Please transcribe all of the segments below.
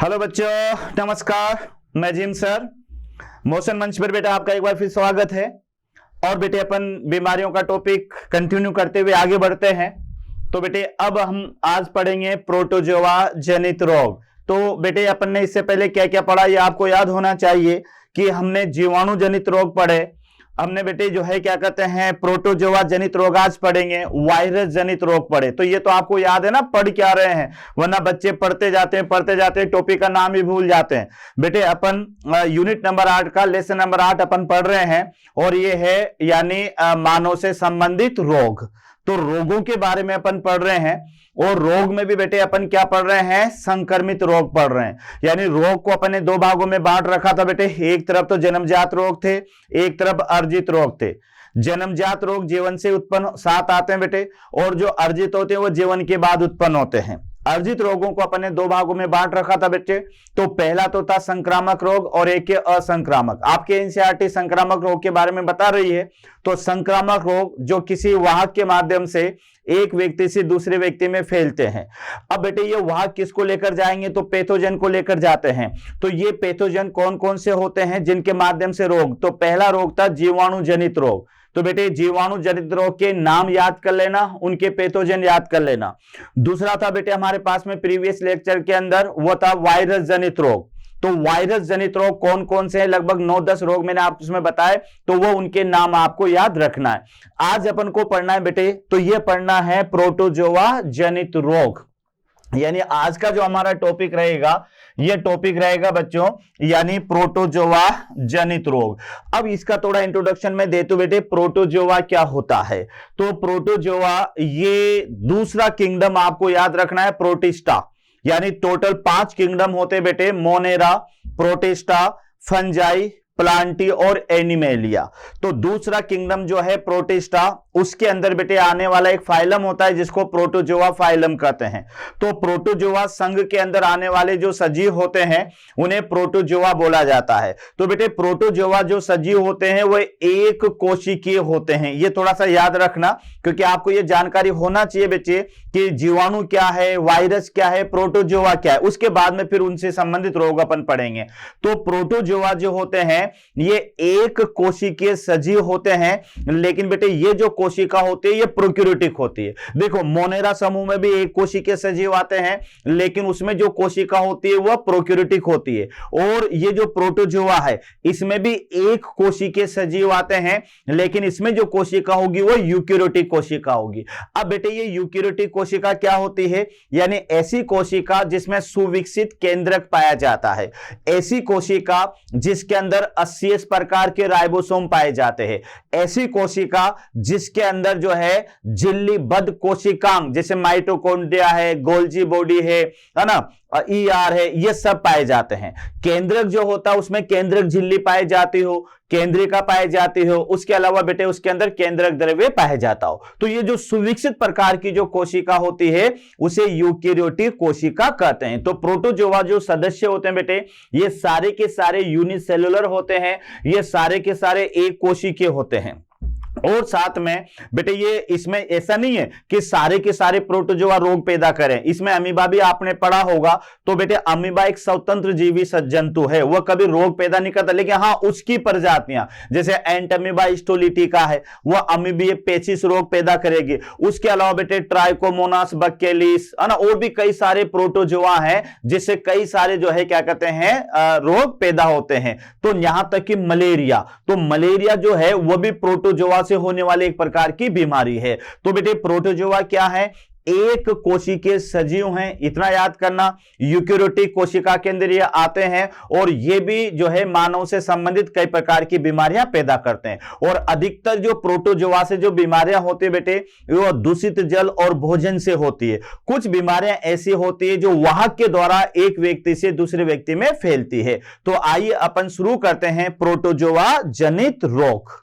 Hello बच्चों, नमस्कार। मैं जिम सर मोशन मंच पर बेटा आपका एक बार फिर स्वागत है। और बेटे अपन बीमारियों का टॉपिक कंटिन्यू करते हुए आगे बढ़ते हैं। तो बेटे अब हम आज पढ़ेंगे प्रोटोजोआ जनित रोग। तो बेटे अपन ने इससे पहले क्या क्या पढ़ा ये आपको याद होना चाहिए कि हमने जीवाणु जनित रोग पढ़े, हमने बेटे जो है क्या कहते हैं प्रोटोजोआ जनित रोग आज पढ़ेंगे, वायरस जनित रोग पढ़े। तो ये तो आपको याद है ना पढ़ क्या रहे हैं, वरना बच्चे पढ़ते जाते हैं टॉपिक का नाम ही भूल जाते हैं। बेटे अपन यूनिट नंबर 8 का लेसन नंबर 8 अपन पढ़ रहे हैं और ये है यानी मानव से संबंधित रोग। तो रोगों के बारे में अपन पढ़ रहे हैं और रोग में भी बेटे अपन क्या पढ़ रहे हैं, संक्रमित रोग पढ़ रहे हैं। यानी रोग को अपन ने दो भागों में बांट रखा था बेटे, एक तरफ तो जन्मजात रोग थे, एक तरफ अर्जित रोग थे। जन्मजात रोग जीवन से उत्पन्न साथ आते हैं बेटे, और जो अर्जित होते हैं वो जीवन के बाद उत्पन्न होते हैं। अर्जित रोगों को अपन ने दो भागों में बांट रखा था बेटे। तो पहला तो था संक्रामक रोग और एक है असंक्रामक। आपके एनसीईआरटी संक्रामक रोग के बारे में बता रही है। तो संक्रामक रोग जो किसी वाहक के माध्यम से एक व्यक्ति से दूसरे व्यक्ति में फैलते हैं। अब बेटे ये वाहक किसको लेकर जाएंगे, तो पैथोजन को लेकर जाते हैं। तो ये पैथोजन कौन कौन से होते हैं जिनके माध्यम से रोग, तो पहला रोग था जीवाणु जनित रोग। तो बेटे जीवाणु जनित रोग के नाम याद कर लेना, उनके पैथोजन याद कर लेना। दूसरा था बेटे हमारे पास में प्रीवियस लेक्चर के अंदर वो था वायरस जनित रोग। तो वायरस जनित रोग कौन कौन से हैं, लगभग 9-10 रोग मैंने आपको उसमें बताए, तो वो उनके नाम आपको याद रखना है। आज अपन को पढ़ना है बेटे, तो ये पढ़ना है प्रोटोजोआ जनित रोग। यानी आज का जो हमारा टॉपिक रहेगा ये टॉपिक रहेगा बच्चों यानी प्रोटोजोआ जनित रोग। अब इसका थोड़ा इंट्रोडक्शन में देते बेटे, प्रोटोजोआ क्या होता है। तो प्रोटोजोआ ये दूसरा किंगडम आपको याद रखना है, प्रोटिस्टा। यानी टोटल 5 किंगडम होते बेटे, मोनेरा, प्रोटिस्टा, फंजाई, प्लांटी और एनिमेलिया। तो दूसरा किंगडम जो है प्रोटिस्टा, उसके अंदर बेटे आने वाला एक फाइलम होता है जिसको प्रोटोजोआ फाइलम कहते हैं। तो प्रोटोजोआ संघ के अंदर आने वाले जो सजीव होते हैं उन्हें प्रोटोजोआ बोला जाता है। तो बेटे प्रोटोजोआ जो सजीव होते हैं वो एक कोशिकीय होते हैं। ये थोड़ा सा याद रखना क्योंकि आपको ये जानकारी होना चाहिए बच्चे कि जीवाणु क्या है, वायरस क्या है, प्रोटोजोआ क्या है। उसके बाद में फिर उनसे संबंधित रोग अपन पढ़ेंगे। तो प्रोटोजोआ जो होते हैं ये एक कोशिकीय सजीव होते हैं, लेकिन बेटे ये जो कोशिका होती है ये प्रोक्यूरिटिक होती है। देखो मोनेरा समूह में भी एक कोशिकीय सजीव आते हैं, लेकिन उसमें जो कोशिका होती है वह प्रोक्यूरिटिक होती है। और ये जो प्रोटोजोआ है इसमें भी एक कोशिकीय सजीव आते हैं, लेकिन इसमें जो कोशिका होगी वो यूकेरियोटिक कोशिका होगी। अब बेटे ये यूकेरियोटिक कोशिका क्या होती है, यानी ऐसी कोशिका जिसमें सुविकसित केंद्रक पाया जाता है, ऐसी कोशिका जिसके अंदर 80 प्रकार के राइबोसोम पाए जाते हैं, ऐसी कोशिका जिसके अंदर जो है झिल्लीबद्ध कोशिकांग जैसे माइटोकॉन्ड्रिया है, गोल्जी बॉडी है ना, ईआर है, ये सब पाए जाते हैं। केंद्रक जो होता है उसमें केंद्रक झिल्ली पाई जाती हो, केंद्रिका पाई जाती हो, उसके अलावा बेटे उसके अंदर केंद्रक द्रव्य पाए जाता हो। तो ये जो सुविकसित प्रकार की जो कोशिका होती है उसे यूकेरियोटिक कोशिका कहते हैं। तो प्रोटोजोआ जो सदस्य होते हैं बेटे ये सारे के सारे यूनिसेलुलर होते हैं, ये सारे के सारे एक कोशिकीय होते हैं। और साथ में बेटे ये इसमें ऐसा नहीं है कि सारे के सारे प्रोटोजोआ रोग पैदा करें। इसमें अमीबा भी आपने पढ़ा होगा। तो बेटे अमीबा एक स्वतंत्र जीवी जंतु है, वह कभी रोग पैदा नहीं करता, लेकिन हाँ उसकी प्रजातियां जैसे एंटमीबा स्टोलिटिका है वह अमीबीय पेचिस रोग पैदा करेगी। उसके अलावा बेटे ट्राइकोमोनास बक्केलिस है ना, और भी कई सारे प्रोटोजोआ हैं जिससे कई सारे जो है क्या कहते हैं रोग पैदा होते हैं। तो यहां तक कि मलेरिया, तो मलेरिया जो है वह भी प्रोटोजोआ से होने वाली एक प्रकार की बीमारी है। तो बेटे प्रोटोजोआ क्या है, एक कोशिकीय सजीव हैं, इतना याद करना। यूकेरियोटिक कोशिका के अंदर ये आते हैं और ये भी जो है मानव से संबंधित कई प्रकार की बीमारियां पैदा करते हैं। और अधिकतर जो प्रोटोजोआ से जो बीमारियां होती है बेटे वो दूषित जल और भोजन से होती है। कुछ बीमारियां ऐसी होती है जो वाहक के द्वारा एक व्यक्ति से दूसरे व्यक्ति में फैलती है। तो आइए अपन शुरू करते हैं प्रोटोजोआ जनित रोग।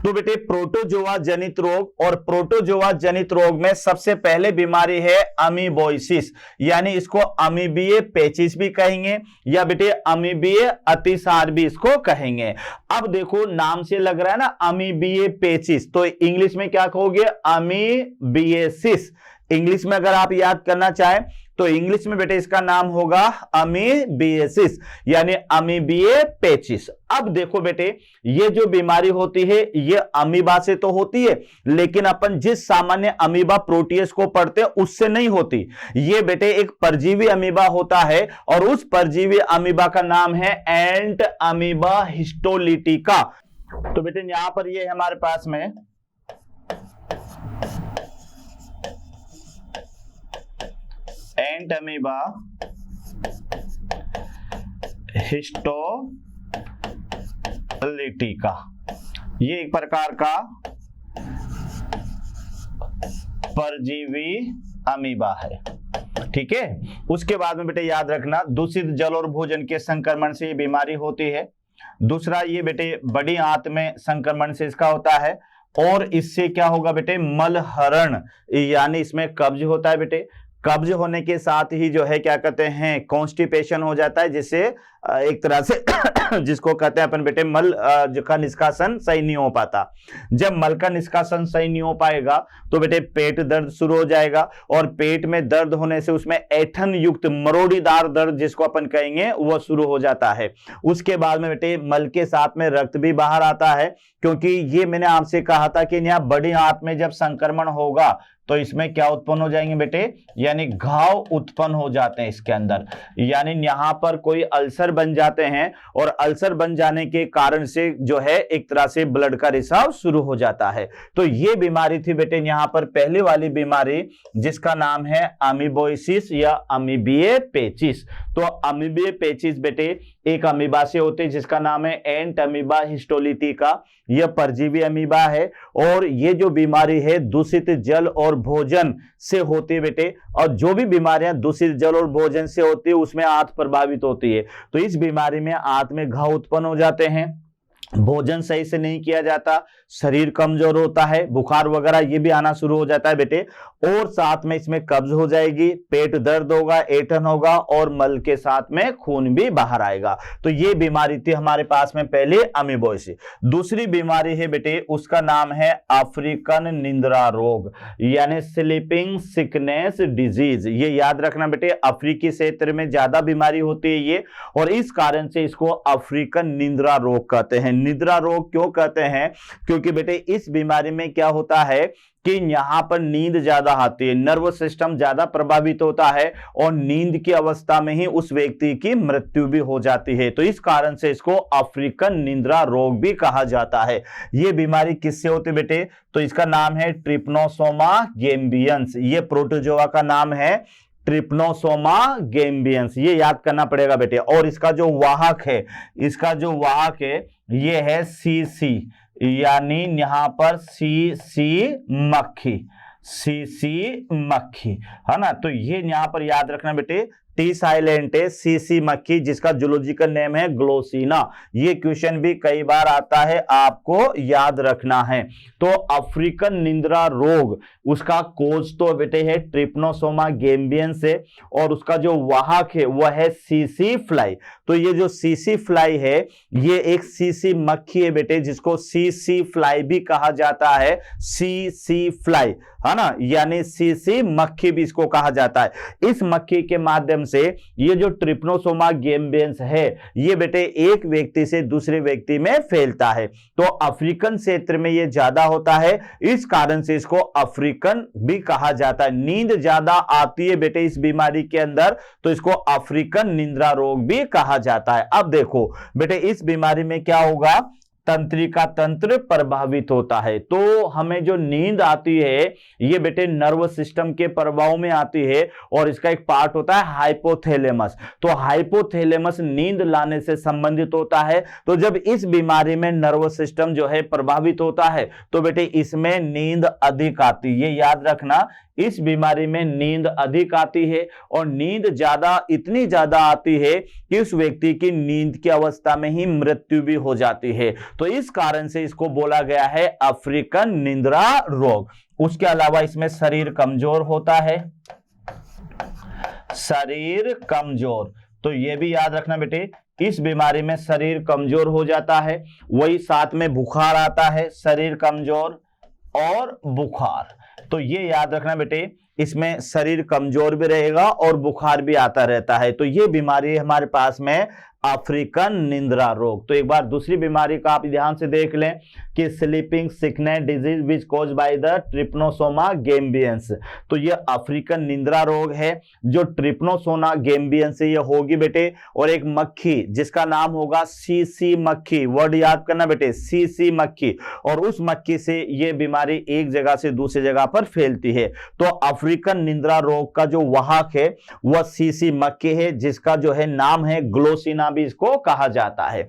तो बेटे प्रोटोजोआ जनित रोग, और प्रोटोजोआ जनित रोग में सबसे पहले बीमारी है अमीबोइसिस, यानी इसको अमीबीय पेचिस भी कहेंगे या बेटे अमीबीय अतिसार भी इसको कहेंगे। अब देखो नाम से लग रहा है ना अमीबीय पेचिस, तो इंग्लिश में क्या कहोगे, अमीबिएसिस। इंग्लिश में अगर आप याद करना चाहें तो इंग्लिश में बेटे इसका नाम होगा अमीबिएसिस यानी अमीबिए पेचिस। अब देखो बेटे, ये जो बीमारी होती है ये अमीबा से तो होती है, लेकिन अपन जिस सामान्य अमीबा प्रोटियस को पढ़ते हैं उससे नहीं होती। ये बेटे एक परजीवी अमीबा होता है और उस परजीवी अमीबा का नाम है एंट अमीबा हिस्टोलिटिका। तो बेटे यहां पर ये हमारे पास में एंट अमीबा हिस्टोलिटिका, ये एक प्रकार का परजीवी अमीबा है। ठीक है, उसके बाद में बेटे याद रखना दूषित जल और भोजन के संक्रमण से ये बीमारी होती है। दूसरा ये बेटे बड़ी आंत में संक्रमण से इसका होता है, और इससे क्या होगा बेटे, मलहरण यानी इसमें कब्ज होता है बेटे। कब्ज होने के साथ ही जो है क्या कहते हैं, कॉन्स्टिपेशन हो जाता है, जिससे एक तरह से जिसको कहते हैं अपन बेटे मल का निष्कासन सही नहीं हो पाता। जब मल का निष्कासन सही नहीं हो पाएगा तो बेटे पेट दर्द शुरू हो जाएगा, और पेट में दर्द होने से उसमें ऐठन युक्त मरोड़ीदार दर्द जिसको अपन कहेंगे वो शुरू हो जाता है। उसके बाद में बेटे मल के साथ में रक्त भी बाहर आता है, क्योंकि ये मैंने आपसे कहा था कि यहाँ बड़ी आंत में जब संक्रमण होगा तो इसमें क्या उत्पन्न हो जाएंगे बेटे, यानी घाव उत्पन्न हो जाते हैं इसके अंदर, यानी यहां पर कोई अल्सर बन जाते हैं, और अल्सर बन जाने के कारण से जो है एक तरह से ब्लड का रिसाव शुरू हो जाता है। तो ये बीमारी थी बेटे यहां पर पहले वाली बीमारी, जिसका नाम है अमीबोइसिस या अमीबिए पेचिस। तो अमीबिए पेचिस बेटे एक अमीबा से होते हैं जिसका नाम है एंट अमीबा हिस्टोलिटिका। यह परजीवी अमीबा है, और ये जो बीमारी है दूषित जल और भोजन से होती है बेटे। और जो भी बीमारियां दूषित जल और भोजन से होती है उसमें आंत प्रभावित होती है। तो इस बीमारी में आंत में घाव उत्पन्न हो जाते हैं, भोजन सही से नहीं किया जाता, शरीर कमजोर होता है, बुखार वगैरह ये भी आना शुरू हो जाता है बेटे, और साथ में इसमें कब्ज हो जाएगी, पेट दर्द होगा, ऐंठन होगा, और मल के साथ में खून भी बाहर आएगा। तो ये बीमारी थी हमारे पास में पहले अमीबोइसिस। दूसरी बीमारी है बेटे, उसका नाम है अफ्रीकन निंद्रा रोग यानी स्लीपिंग सिकनेस डिजीज। ये याद रखना बेटे, अफ्रीकी क्षेत्र में ज्यादा बीमारी होती है ये, और इस कारण से इसको अफ्रीकन निंद्रा रोग कहते हैं। निद्रा रोग क्यों कहते हैं, क्योंकि बेटे इस बीमारी में क्या होता है कि यहां पर नींद ज्यादा आती है, नर्वस सिस्टम ज्यादा प्रभावित होता है, और नींद की अवस्था में ही उस व्यक्ति की मृत्यु भी हो जाती है। तो इस कारण से इसको अफ्रीकन निंद्रा रोग भी कहा जाता है। यह बीमारी किससे होती है बेटे, तो इसका नाम है ट्रिपनोसोमा गैम्बियंस। ये प्रोटोजोआ का नाम है ट्रिपनोसोमा गैम्बियंस, ये याद करना पड़ेगा बेटे। और इसका जो वाहक है, ये है सीसी, यानी यहां पर सीसी मक्खी है ना। तो ये यहां पर याद रखना बेटे, टी साइलेंट है, सीसी मक्खी, जिसका जूलॉजिकल नेम है ग्लोसिना। ये क्वेश्चन भी कई बार आता है, आपको याद रखना है। तो अफ्रीकन निंद्रा रोग, उसका कोज तो बेटे है ट्रिपनोसोमा गैम्बियंस है, और उसका जो वाहक है वह है सीसी फ्लाई। तो ये जो सीसी फ्लाई है ये एक सीसी मक्खी है बेटे, जिसको सीसी फ्लाई भी कहा जाता है, सीसी फ्लाई है ना, यानी सीसी मक्खी भी इसको कहा जाता है। इस मक्खी के माध्यम से ये जो ट्रिपनोसोमा गैम्बियंस है ये बेटे एक व्यक्ति से दूसरे व्यक्ति में फैलता है। तो अफ्रीकन क्षेत्र में ये ज्यादा होता है, इस कारण से इसको अफ्रीकन भी कहा जाता है। नींद ज्यादा आती है बेटे इस बीमारी के अंदर, तो इसको अफ्रीकन निंद्रा रोग भी कहा जाता है। अब देखो बेटे, इस बीमारी में क्या होगा, तंत्रिका तंत्र प्रभावित होता है। तो हमें जो नींद आती है ये बेटे नर्वस सिस्टम के प्रभाव में आती है, और इसका एक पार्ट होता है हाइपोथैलेमस। तो हाइपोथैलेमस नींद लाने से संबंधित होता है। तो जब इस बीमारी में नर्वस सिस्टम जो है प्रभावित होता है तो बेटे इसमें नींद अधिक आती है। ये याद रखना, इस बीमारी में नींद अधिक आती है, और नींद इतनी ज्यादा आती है कि उस व्यक्ति की नींद की अवस्था में ही मृत्यु भी हो जाती है। तो इस कारण से इसको बोला गया है अफ्रीकन निंद्रा रोग। उसके अलावा इसमें शरीर कमजोर होता है, शरीर कमजोर, तो यह भी याद रखना बेटे, इस बीमारी में शरीर कमजोर हो जाता है। वही साथ में बुखार आता है, शरीर कमजोर और बुखार। तो ये याद रखना बेटे, इसमें शरीर कमजोर भी रहेगा और बुखार भी आता रहता है। तो ये बीमारी हमारे पास में अफ्रीकन निंद्रा रोग। तो एक बार दूसरी बीमारी का आप ध्यान से देख लें कि sleeping sickness disease which cause by the trypanosoma gambiense. तो ये अफ्रीकन निंद्रा रोग है जो ट्रिप्नोसोमा गैम्बियंस से ये होगी बेटे, और एक मक्खी जिसका नाम होगा सीसी मक्खी, वर्ड याद करना बेटे, सीसी मक्खी, और उस मक्खी से ये बीमारी एक जगह से दूसरी जगह पर फैलती है। तो अफ्रीकन निंद्रा रोग का जो वाहक है वह सीसी मक्खी है, जिसका जो है नाम है ग्लोसिना भी इसको कहा जाता है।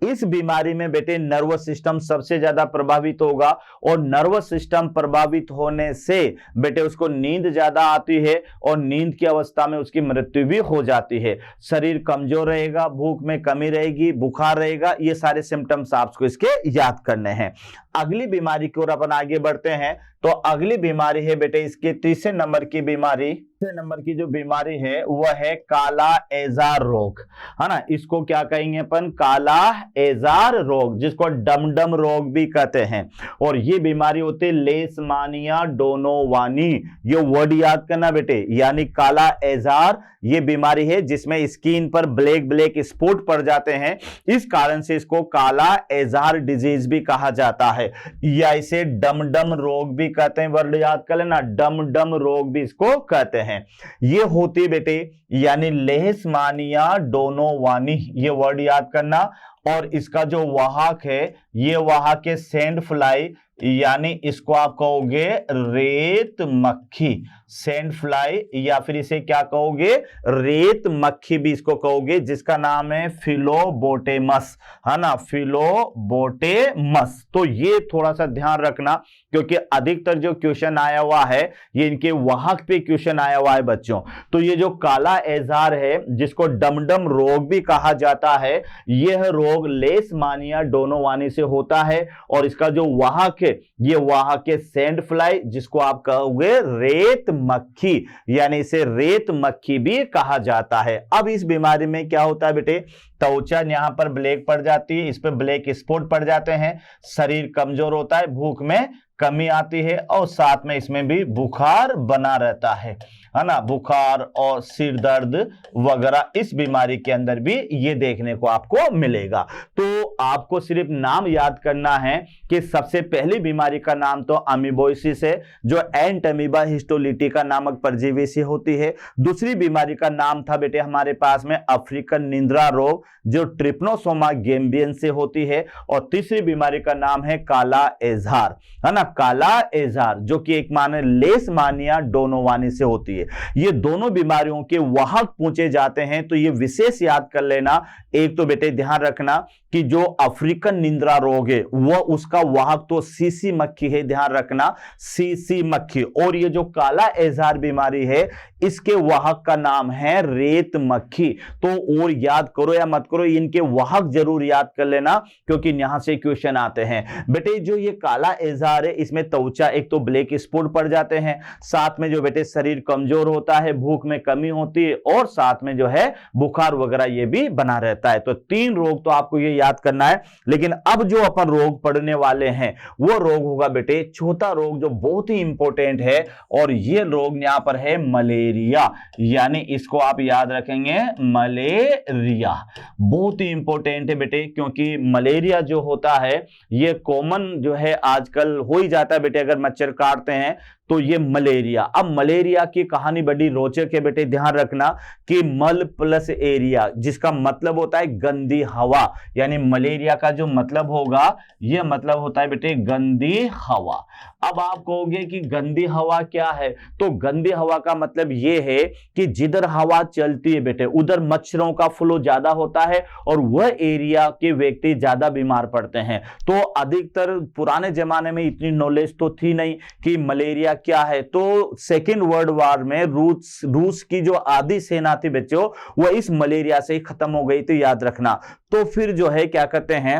इस बीमारी में बेटे नर्वस सिस्टम सबसे ज्यादा प्रभावित होगा, और नर्वस सिस्टम प्रभावित होने से बेटे उसको नींद ज्यादा आती है और नींद की अवस्था में उसकी मृत्यु भी हो जाती है। शरीर कमजोर रहेगा, भूख में कमी रहेगी, बुखार रहेगा, ये सारे सिम्टम्स आपको इसके याद करने हैं। अगली बीमारी की ओर अपन आगे बढ़ते हैं। तो अगली बीमारी है बेटे इसके तीसरे नंबर की बीमारी, तीसरे नंबर की जो बीमारी है वह है काला एजार रोग, है ना। इसको क्या कहेंगे अपन, काला एजार रोग, जिसको डमडम रोग भी कहते हैं। और ये बीमारी होती है लेशमानिया डोनोवानी, ये वर्ड याद करना बेटे, यानी काला एजार ये बीमारी है जिसमें स्किन पर ब्लैक ब्लैक स्पॉट पड़ जाते हैं। इस कारण से इसको काला एजार डिजीज भी कहा जाता है, या इसे डमडम रोग भी कहते हैं। वर्ड याद कर लेना, डमडम रोग भी इसको कहते हैं। ये होती बेटे यानी लेशमानिया डोनोवानी, ये वर्ड याद करना। और इसका जो वाहक है ये वाहक है सैंड फ्लाई, यानी इसको आप कहोगे रेत मक्खी, सैंड फ्लाई, या फिर इसे क्या कहोगे, रेत मक्खी भी इसको कहोगे, जिसका नाम है फिलोबोटेमस, है ना, फिलोबोटेमस। तो ये थोड़ा सा ध्यान रखना, क्योंकि अधिकतर जो क्वेश्चन आया हुआ है ये इनके वाहक पे क्वेश्चन आया हुआ है बच्चों। तो ये जो काला एजार है जिसको डमडम रोग भी कहा जाता है, यह रोग लेशमानिया डोनोवानी से होता है, और इसका जो वाहक है ये वाहक है सैंड फ्लाई, जिसको आप कहोगे रेत मक्खी, यानी इसे रेत मक्खी भी कहा जाता है। अब इस बीमारी में क्या होता है बेटे, त्वचा यहां पर ब्लैक पड़ जाती है, इस पे ब्लैक स्पॉट पड़ जाते हैं, शरीर कमजोर होता है, भूख में कमी आती है, और साथ में इसमें भी बुखार बना रहता है ना, बुखार और सिर दर्द वगैरह इस बीमारी के अंदर भी ये देखने को आपको मिलेगा। तो आपको सिर्फ नाम याद करना है कि सबसे पहली बीमारी का नाम तो अमीबोसिस है, जो एंट अमीबा हिस्टोलिटिका नामक परजीवी से होती है। दूसरी बीमारी का नाम था बेटे हमारे पास में अफ्रीकन निंद्रा रोग, जो ट्रिप्नोसोमा गैम्बियन से होती है। और तीसरी बीमारी का नाम है काला एजार, है ना, काला एजार, जो कि एक माने लेशमानिया डोनोवानी से होती है। ये दोनों बीमारियों के वाहक पूछे जाते हैं, तो ये विशेष याद कर लेना। एक तो बेटे ध्यान रखना कि जो अफ्रीकन निंद्रा रोग है वह उसका वाहक तो सीसी मक्खी है, ध्यान रखना, सीसी मक्खी। और ये जो काला एजार बीमारी है इसके वाहक का नाम है रेत मक्खी। तो और याद करो या मत करो, इनके वाहक जरूर याद कर लेना, क्योंकि यहां से क्वेश्चन आते हैं। बेटे जो ये काला एजार है इसमें त्वचा एक तो ब्लैक स्पॉट पड़ जाते हैं, साथ में जो बेटे शरीर कमजोर होता है, भूख में कमी होती है, और साथ में जो है बुखार वगैरह ये भी बना रहता है। तो 3 रोग तो आपको ये याद करना है। लेकिन अब जो अपन रोग पढ़ने वाले हैं वो रोग होगा बेटे चौथा रोग, जो बहुत ही इंपॉर्टेंट है, और ये रोग यहां पर है मलेरिया, यानी इसको आप याद रखेंगे मलेरिया। बहुत ही इंपॉर्टेंट है बेटे, क्योंकि मलेरिया जो होता है ये कॉमन जो है आजकल हो ही जाता है बेटे, अगर मच्छर काटते हैं तो ये मलेरिया। अब मलेरिया की कहानी बड़ी रोचक है बेटे, ध्यान रखना कि मल प्लस एरिया, जिसका मतलब होता है गंदी हवा, यानी मलेरिया का जो मतलब होगा यह मतलब होता है बेटे गंदी हवा। अब आप कहोगे कि गंदी हवा क्या है, तो गंदी हवा का मतलब यह है कि जिधर हवा चलती है बेटे उधर मच्छरों का फ्लो ज्यादा होता है, और वह एरिया के व्यक्ति ज्यादा बीमार पड़ते हैं। तो अधिकतर पुराने जमाने में इतनी नॉलेज तो थी नहीं कि मलेरिया क्या है। तो सेकेंड वर्ल्ड वॉर में रूस की जो आधी सेना थी बच्चों वह इस मलेरिया से ही खत्म हो गई, तो याद रखना। तो फिर जो है क्या कहते हैं,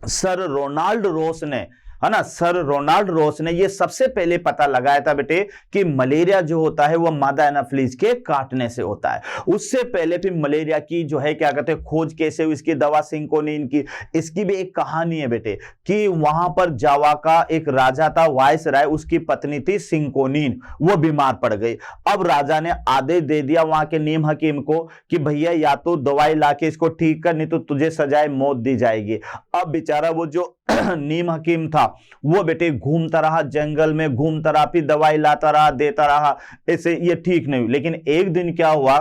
सर रोनाल्ड रोस ने है ना, सर रोनाल्ड रॉस ने ये सबसे पहले पता लगाया था बेटे कि मलेरिया जो होता है वो मादा एनाफिलीज के काटने से होता है। उससे पहले फिर मलेरिया की जो है क्या कहते हैं खोज कैसे हुई, इसकी दवा सिंकोनिन की, इसकी भी एक कहानी है बेटे कि वहां पर जावा का एक राजा था वायसराय, उसकी पत्नी थी सिंकोनिन, वो बीमार पड़ गई। अब राजा ने आदेश दे दिया वहां के नीम हकीम को कि भैया या तो दवाई लाके इसको ठीक कर, नहीं तो तुझे सजाए मौत दी जाएगी। अब बेचारा वो जो नीम हकीम था वो बेटे घूमता रहा, जंगल में घूमता रहा, फिर दवाई लाता रहा, देता रहा, ऐसे ये ठीक नहीं हुई। लेकिन एक दिन क्या हुआ,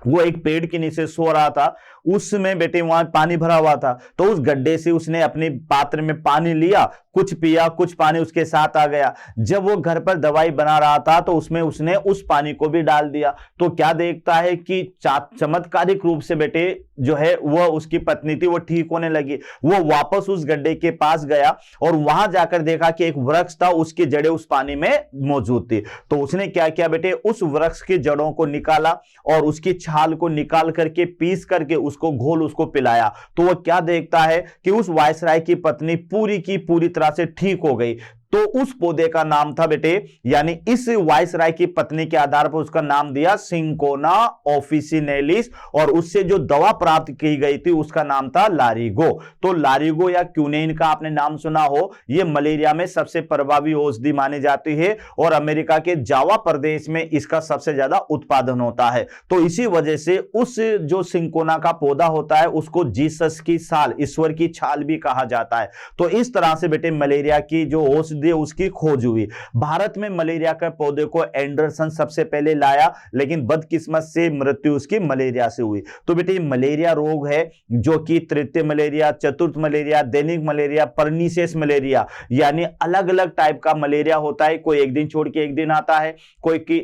वो एक पेड़ के नीचे सो रहा था, उसमें बेटे वहां पानी भरा हुआ था, तो उस गड्ढे से उसने अपने पात्र में पानी लिया, कुछ पिया, कुछ पानी उसके साथ आ गया। जब वो घर पर दवाई बना रहा था तो उसमें उसने उस पानी को भी डाल दिया। तो क्या देखता है कि चमत्कारिक रूप से बेटे जो है वो उसकी पत्नी थी वो ठीक होने लगी। वो वापस उस गड्ढे के पास गया और वहां जाकर देखा कि एक वृक्ष था, उसकी जड़ें उस पानी में मौजूद थी। तो उसने क्या किया बेटे, उस वृक्ष की जड़ों को निकाला और उसकी छाल को निकाल करके पीस करके उसको घोल उसको पिलाया। तो वो क्या देखता है कि उस वायसराय की पत्नी पूरी की पूरी तरह से ठीक हो गई। तो उस पौधे का नाम था बेटे, यानी इस वायसराय की पत्नी के आधार पर उसका नाम दिया सिंकोना ऑफिसिनेलिस, और उससे जो दवा प्राप्त की गई थी उसका नाम था लारिगो। तो लारिगो या क्यूनेन का आपने नाम सुना हो, यह मलेरिया में सबसे प्रभावी औषधि मानी जाती है और अमेरिका के जावा प्रदेश में इसका सबसे ज्यादा उत्पादन होता है। तो इसी वजह से उस जो सिंकोना का पौधा होता है उसको जीसस की साल, ईश्वर की छाल भी कहा जाता है। तो इस तरह से बेटे मलेरिया की जो औषधि उसकी खोज हुई। भारत में मलेरिया के पौधे को एंडरसन सबसे पहले लाया, लेकिन बदकिस्मत से मृत्यु उसकी मलेरिया से हुई। तो बेटे मलेरिया रोग है जो कि तृतीय मलेरिया, चतुर्थ मलेरिया, दैनिक मलेरिया, परनीसियस मलेरिया, यानी अलग अलग टाइप का मलेरिया होता है। कोई एक दिन छोड़ के एक दिन आता है, कोई की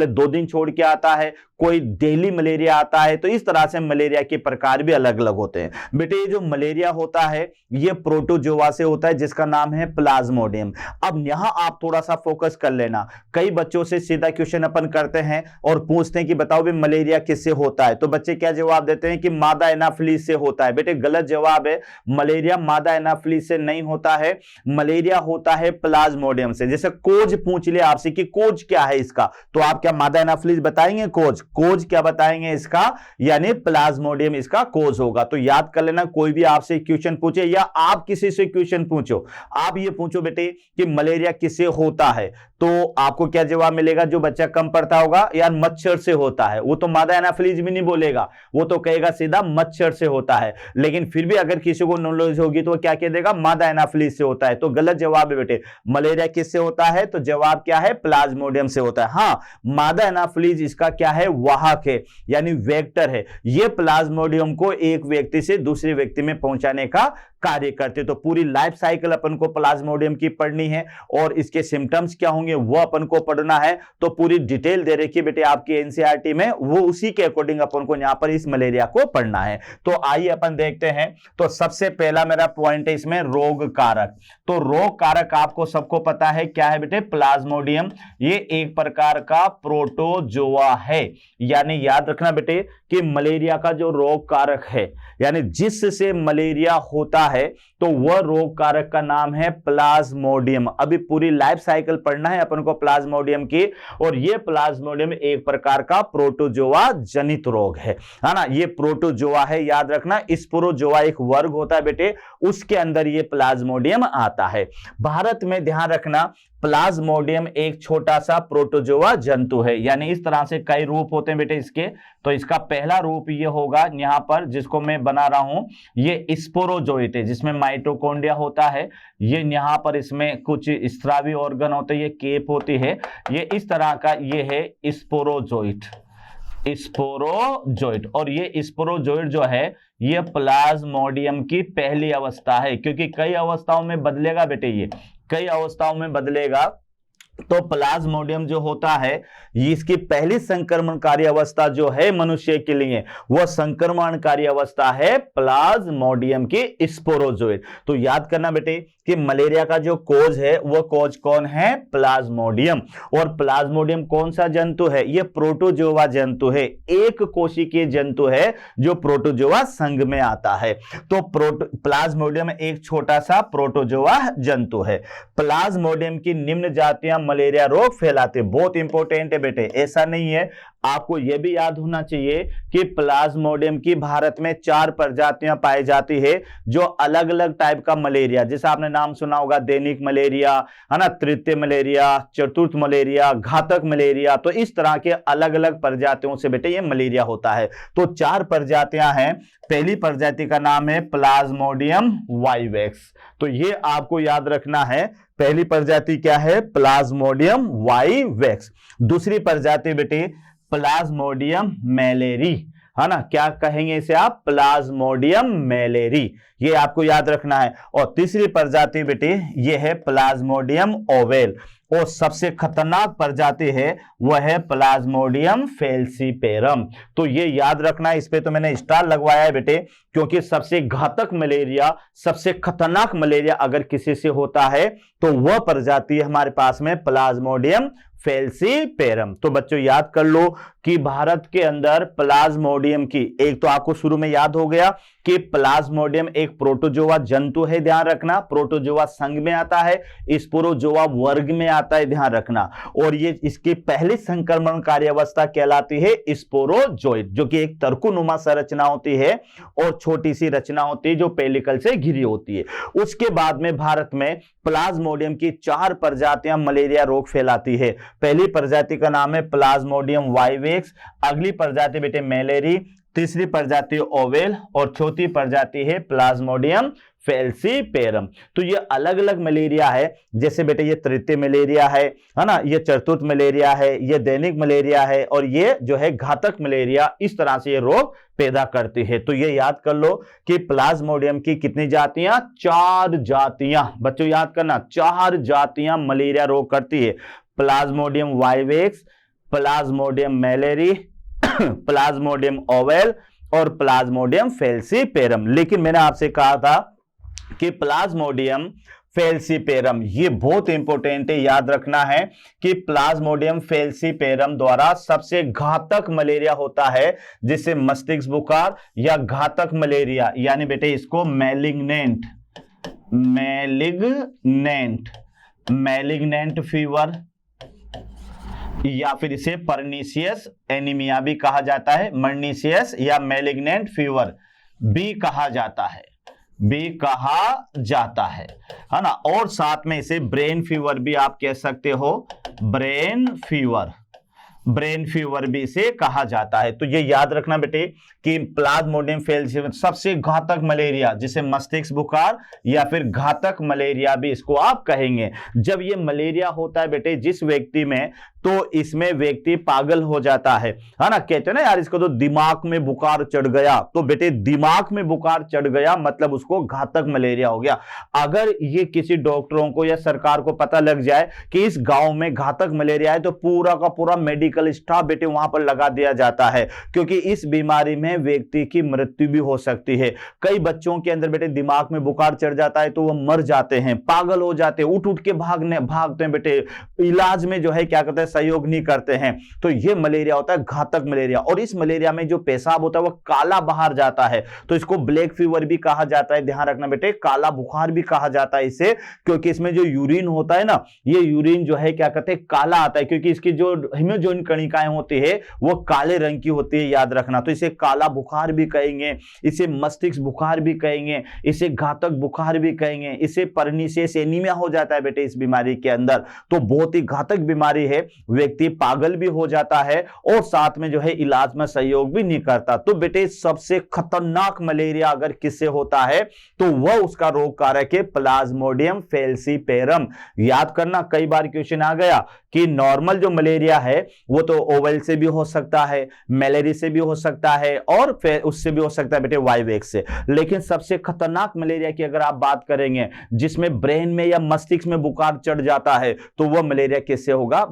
2 दिन छोड़ के आता है, कोई डेली मलेरिया आता है। तो इस तरह से मलेरिया के प्रकार भी अलग अलग होते हैं। बेटे ये जो मलेरिया होता है ये प्रोटोजोआ से होता है जिसका नाम है प्लाज्मोडियम। अब यहां आप थोड़ा सा फोकस कर लेना, कई बच्चों से सीधा क्वेश्चन अपन करते हैं और पूछते हैं कि बताओ भी मलेरिया किससे होता है, तो बच्चे क्या जवाब देते हैं कि मादा एनाफिलीज से होता है। बेटे गलत जवाब है, मलेरिया मादा एनाफिलीज से नहीं होता है, मलेरिया होता है प्लाज्मोडियम से। जैसे कोज पूछ ले आपसे कि कोज क्या है इसका, तो आप क्या मादा एनाफिलीज बताएंगे? कोज क्या बताएंगे इसका, यानी प्लाज्मोडियम इसका कोज होगा। तो याद कर लेना, कोई भी आपसे क्वेश्चन पूछे या आप किसी से क्वेश्चन पूछो, आप ये पूछो बेटे कि मलेरिया किससे होता है, तो आपको क्या जवाब मिलेगा? जो बच्चा कम पढ़ता होगा यार मच्छर से होता है, वो तो मादा एनाफिलीज भी नहीं बोलेगा, वो तो कहेगा सीधा मच्छर से होता है। लेकिन फिर भी अगर किसी को नॉलेज होगी तो क्या कह देगा? मादा एनाफिलीज से होता है। तो गलत जवाब है बेटे, मलेरिया किससे होता है? तो जवाब क्या है? प्लाज्मोडियम से होता है। हाँ, मादा एनाफिलीज इसका क्या है? वाहक है, यानी वेक्टर है। यह प्लाज्मोडियम को एक व्यक्ति से दूसरे व्यक्ति में पहुंचाने का कार्य करते। तो पूरी लाइफ साइकिल अपन को प्लाज्मोडियम की पढ़नी है और इसके सिम्टम्स क्या होंगे वो अपन को पढ़ना है। तो पूरी डिटेल दे रखी है बेटे आपकी एनसीईआरटी में, वो उसी के अकॉर्डिंग अपन को यहां पर इस मलेरिया को पढ़ना है। तो आइए अपन देखते हैं। तो सबसे पहला मेरा पॉइंट है इसमें रोग कारक। तो रोग कारक आपको सबको पता है क्या है बेटे? प्लाज्मोडियम ये एक प्रकार का प्रोटोजोआ है। यानी याद रखना बेटे कि मलेरिया का जो रोग कारक है, यानी जिससे मलेरिया होता है, तो वह रोग कारक का नाम है प्लाज्मोडियम। अभी पूरी लाइफ साइकिल पढ़ना है अपन को प्लाज्मोडियम की, और यह प्लाज्मोडियम एक प्रकार का प्रोटोजोआ जनित रोग है ना। यह प्रोटोजोआ है, याद रखना। स्पोरोजोआ एक वर्ग होता है बेटे, उसके अंदर यह प्लाज्मोडियम आता है। भारत में ध्यान रखना प्लाज्मोडियम एक छोटा सा प्रोटोजोआ जंतु है, यानी इस तरह से कई रूप होते हैं बेटे इसके। तो इसका पहला रूप ये होगा यहां पर जिसको मैं बना रहा हूं, ये स्पोरोजोइट है जिसमें माइटोकॉन्ड्रिया होता है। ये यहां पर इसमें कुछ स्रावी ऑर्गन होते हैं, ये केप होती है, ये इस तरह का ये है स्पोरोजोइट। और ये स्पोरोजोइट जो है ये प्लाज्मोडियम की पहली अवस्था है, क्योंकि कई अवस्थाओं में बदलेगा बेटे, ये कई अवस्थाओं में बदलेगा। तो प्लाज्मोडियम जो होता है, ये इसकी पहली संक्रमणकारी अवस्था जो है मनुष्य के लिए, वह संक्रमणकारी अवस्था है प्लाज्मोडियम की स्पोरोजोइड। तो याद करना बेटे कि मलेरिया का जो कोज है वो कोज कौन है? प्लाज्मोडियम। और प्लाज्मोडियम कौन सा जंतु है? ये प्रोटोजोआ जंतु है, एक कोशिकीय जंतु है जो प्रोटोजोआ संघ में आता है। तो प्लाज्मोडियम एक छोटा सा प्रोटोजोआ जंतु है। प्लाज्मोडियम की निम्न जातियां मलेरिया रोग फैलाते। बहुत इंपॉर्टेंट है बेटे, ऐसा नहीं है, आपको यह भी याद होना चाहिए कि प्लाज्मोडियम की भारत में 4 प्रजातियां पाई जाती है जो अलग अलग टाइप का मलेरिया, जैसे आपने नाम सुना होगा दैनिक मलेरिया, है ना, तृतीय मलेरिया, चतुर्थ मलेरिया, घातक मलेरिया। तो इस तरह के अलग अलग प्रजातियों से बेटे ये मलेरिया होता है। तो 4 प्रजातियां हैं। पहली प्रजाति का नाम है प्लाज्मोडियम वाइवेक्स। तो ये आपको याद रखना है, पहली प्रजाति क्या है? Plasmodium vivax. दूसरी प्रजाति बेटे प्लाज्मोडियम मैलेरी, है ना, क्या कहेंगे इसे आप? प्लाज्मोडियम मैलेरी, ये आपको याद रखना है। और तीसरी प्रजाति बेटे ये है प्लाज्मोडियम ओवेल। और सबसे खतरनाक प्रजाति है वह है प्लाज्मोडियम फेल्सीपेरम। तो ये याद रखना है, इस पे तो मैंने स्टार लगवाया है बेटे, क्योंकि सबसे घातक मलेरिया, सबसे खतरनाक मलेरिया अगर किसी से होता है तो वह प्रजाति हमारे पास में प्लाज्मोडियम फेल्सीपेरम। तो बच्चों याद कर लो कि भारत के अंदर प्लाज्मोडियम की, एक तो आपको शुरू में याद हो गया कि प्लाज्मोडियम एक प्रोटोजोआ जंतु है, ध्यान रखना, प्रोटोजोआ संघ में आता है, स्पोरोजोआ वर्ग में आता है, ध्यान रखना। और ये इसकी पहली संक्रमणकारी अवस्था कहलाती है स्पोरोजोइड, जो कि एक तर्कुनुमा संरचना होती है और छोटी सी रचना होती है जो पेलिकल से घिरी होती है। उसके बाद में भारत में प्लाज्मोडियम की 4 प्रजातियां मलेरिया रोग फैलाती है। पहली प्रजाति का नाम है प्लाज्मोडियम वाइवेक्स, अगली प्रजाति बेटे मैलेरी, तीसरी प्रजाति ओवेल और चौथी प्रजाति है प्लाज्मोडियम फेल्सीपेरम। तो ये अलग अलग मलेरिया है, जैसे बेटे ये तृतीय मलेरिया है ना, ये चतुर्थ मलेरिया है, ये दैनिक मलेरिया है और ये जो है घातक मलेरिया, इस तरह से ये रोग पैदा करती है। तो ये याद कर लो कि प्लाज्मोडियम की कितनी जातियां? 4 जातियां। बच्चों याद करना, 4 जातियां मलेरिया रोग करती है। Plasmodium vivax, plasmodium malariae, plasmodium ovale और प्लाज्मोडियम फेल्सीपेरम। लेकिन मैंने आपसे कहा था कि प्लाज्मोडियम फेल्सीपेरम ये बहुत इंपॉर्टेंट है, याद रखना है कि प्लाज्मोडियम फेल्सीपेरम द्वारा सबसे घातक मलेरिया होता है, जिसे मस्तिष्क बुखार या घातक मलेरिया, यानी बेटे इसको मैलिग्नेंट फीवर या फिर इसे पर्नीशियस एनीमिया भी कहा जाता है, मर्नीशियस या मैलिग्नेंट फीवर भी कहा जाता है, है ना। और साथ में इसे ब्रेन फीवर भी आप कह सकते हो, ब्रेन फीवर भी इसे कहा जाता है। तो ये याद रखना बेटे कि प्लाज्मोडियम फेल्सीपेरम सबसे घातक मलेरिया, जिसे मस्तिष्क बुखार या फिर घातक मलेरिया भी इसको आप कहेंगे। जब ये मलेरिया होता है बेटे जिस व्यक्ति में, तो इसमें व्यक्ति पागल हो जाता है ना। कहते हैं ना यार इसको तो दिमाग में बुखार चढ़ गया, तो बेटे दिमाग में बुखार चढ़ गया मतलब उसको घातक मलेरिया हो गया। अगर ये किसी डॉक्टरों को या सरकार को पता लग जाए कि इस गांव में घातक मलेरिया है, तो पूरा का पूरा मेडिकल स्टाफ बेटे वहां पर लगा दिया जाता है, क्योंकि इस बीमारी में व्यक्ति की मृत्यु भी हो सकती है। कई बच्चों के अंदर बेटे दिमाग में बुखार चढ़ जाता है तो वो मर जाते हैं, पागल हो जाते हैं, उठ के भागते हैं बेटे, इलाज में जो है क्या कहते हैं सहयोग नहीं करते हैं। तो ये मलेरिया होता है घातक मलेरिया। और इस मलेरिया में जो पेशाब होता है वो काला बाहर जाता है, तो इसको ब्लैक फीवर भी कहा जाता है। ध्यान रखना बेटे, काला बुखार भी कहा जाता है इसे, क्योंकि इसमें जो यूरिन होता है ना, ये यूरिन जो है क्या कहते हैं काला आता है, क्योंकि इसकी जो हीमोग्लोबिन कणिकाएं होती है वो काले रंग की होती है, याद रखना। तो इसे काला बुखार भी कहेंगे, इसे मस्तिष्क बुखार भी कहेंगे, इसे घातक बुखार भी कहेंगे, इसे पर्नीशियस एनीमिया हो जाता है बेटे इस बीमारी के अंदर। तो बहुत ही घातक बीमारी है, व्यक्ति पागल भी हो जाता है और साथ में जो है इलाज में सहयोग भी नहीं करता। तो बेटे सबसे खतरनाक मलेरिया अगर किससे होता है तो वह उसका रोग कारक है प्लाज्मोडियम फेल्सीपेरम। याद करना, कई बार क्वेश्चन आ गया कि नॉर्मल जो मलेरिया है वो तो ओवल से भी हो सकता है, मलेरिया से भी हो सकता है, और फिर उससे भी हो सकता है बेटे वाइवेक्स से। लेकिन सबसे खतरनाक मलेरिया की अगर आप बात करेंगे जिसमें ब्रेन में या मस्तिष्क में बुखार चढ़ जाता है, तो वह मलेरिया किससे होगा?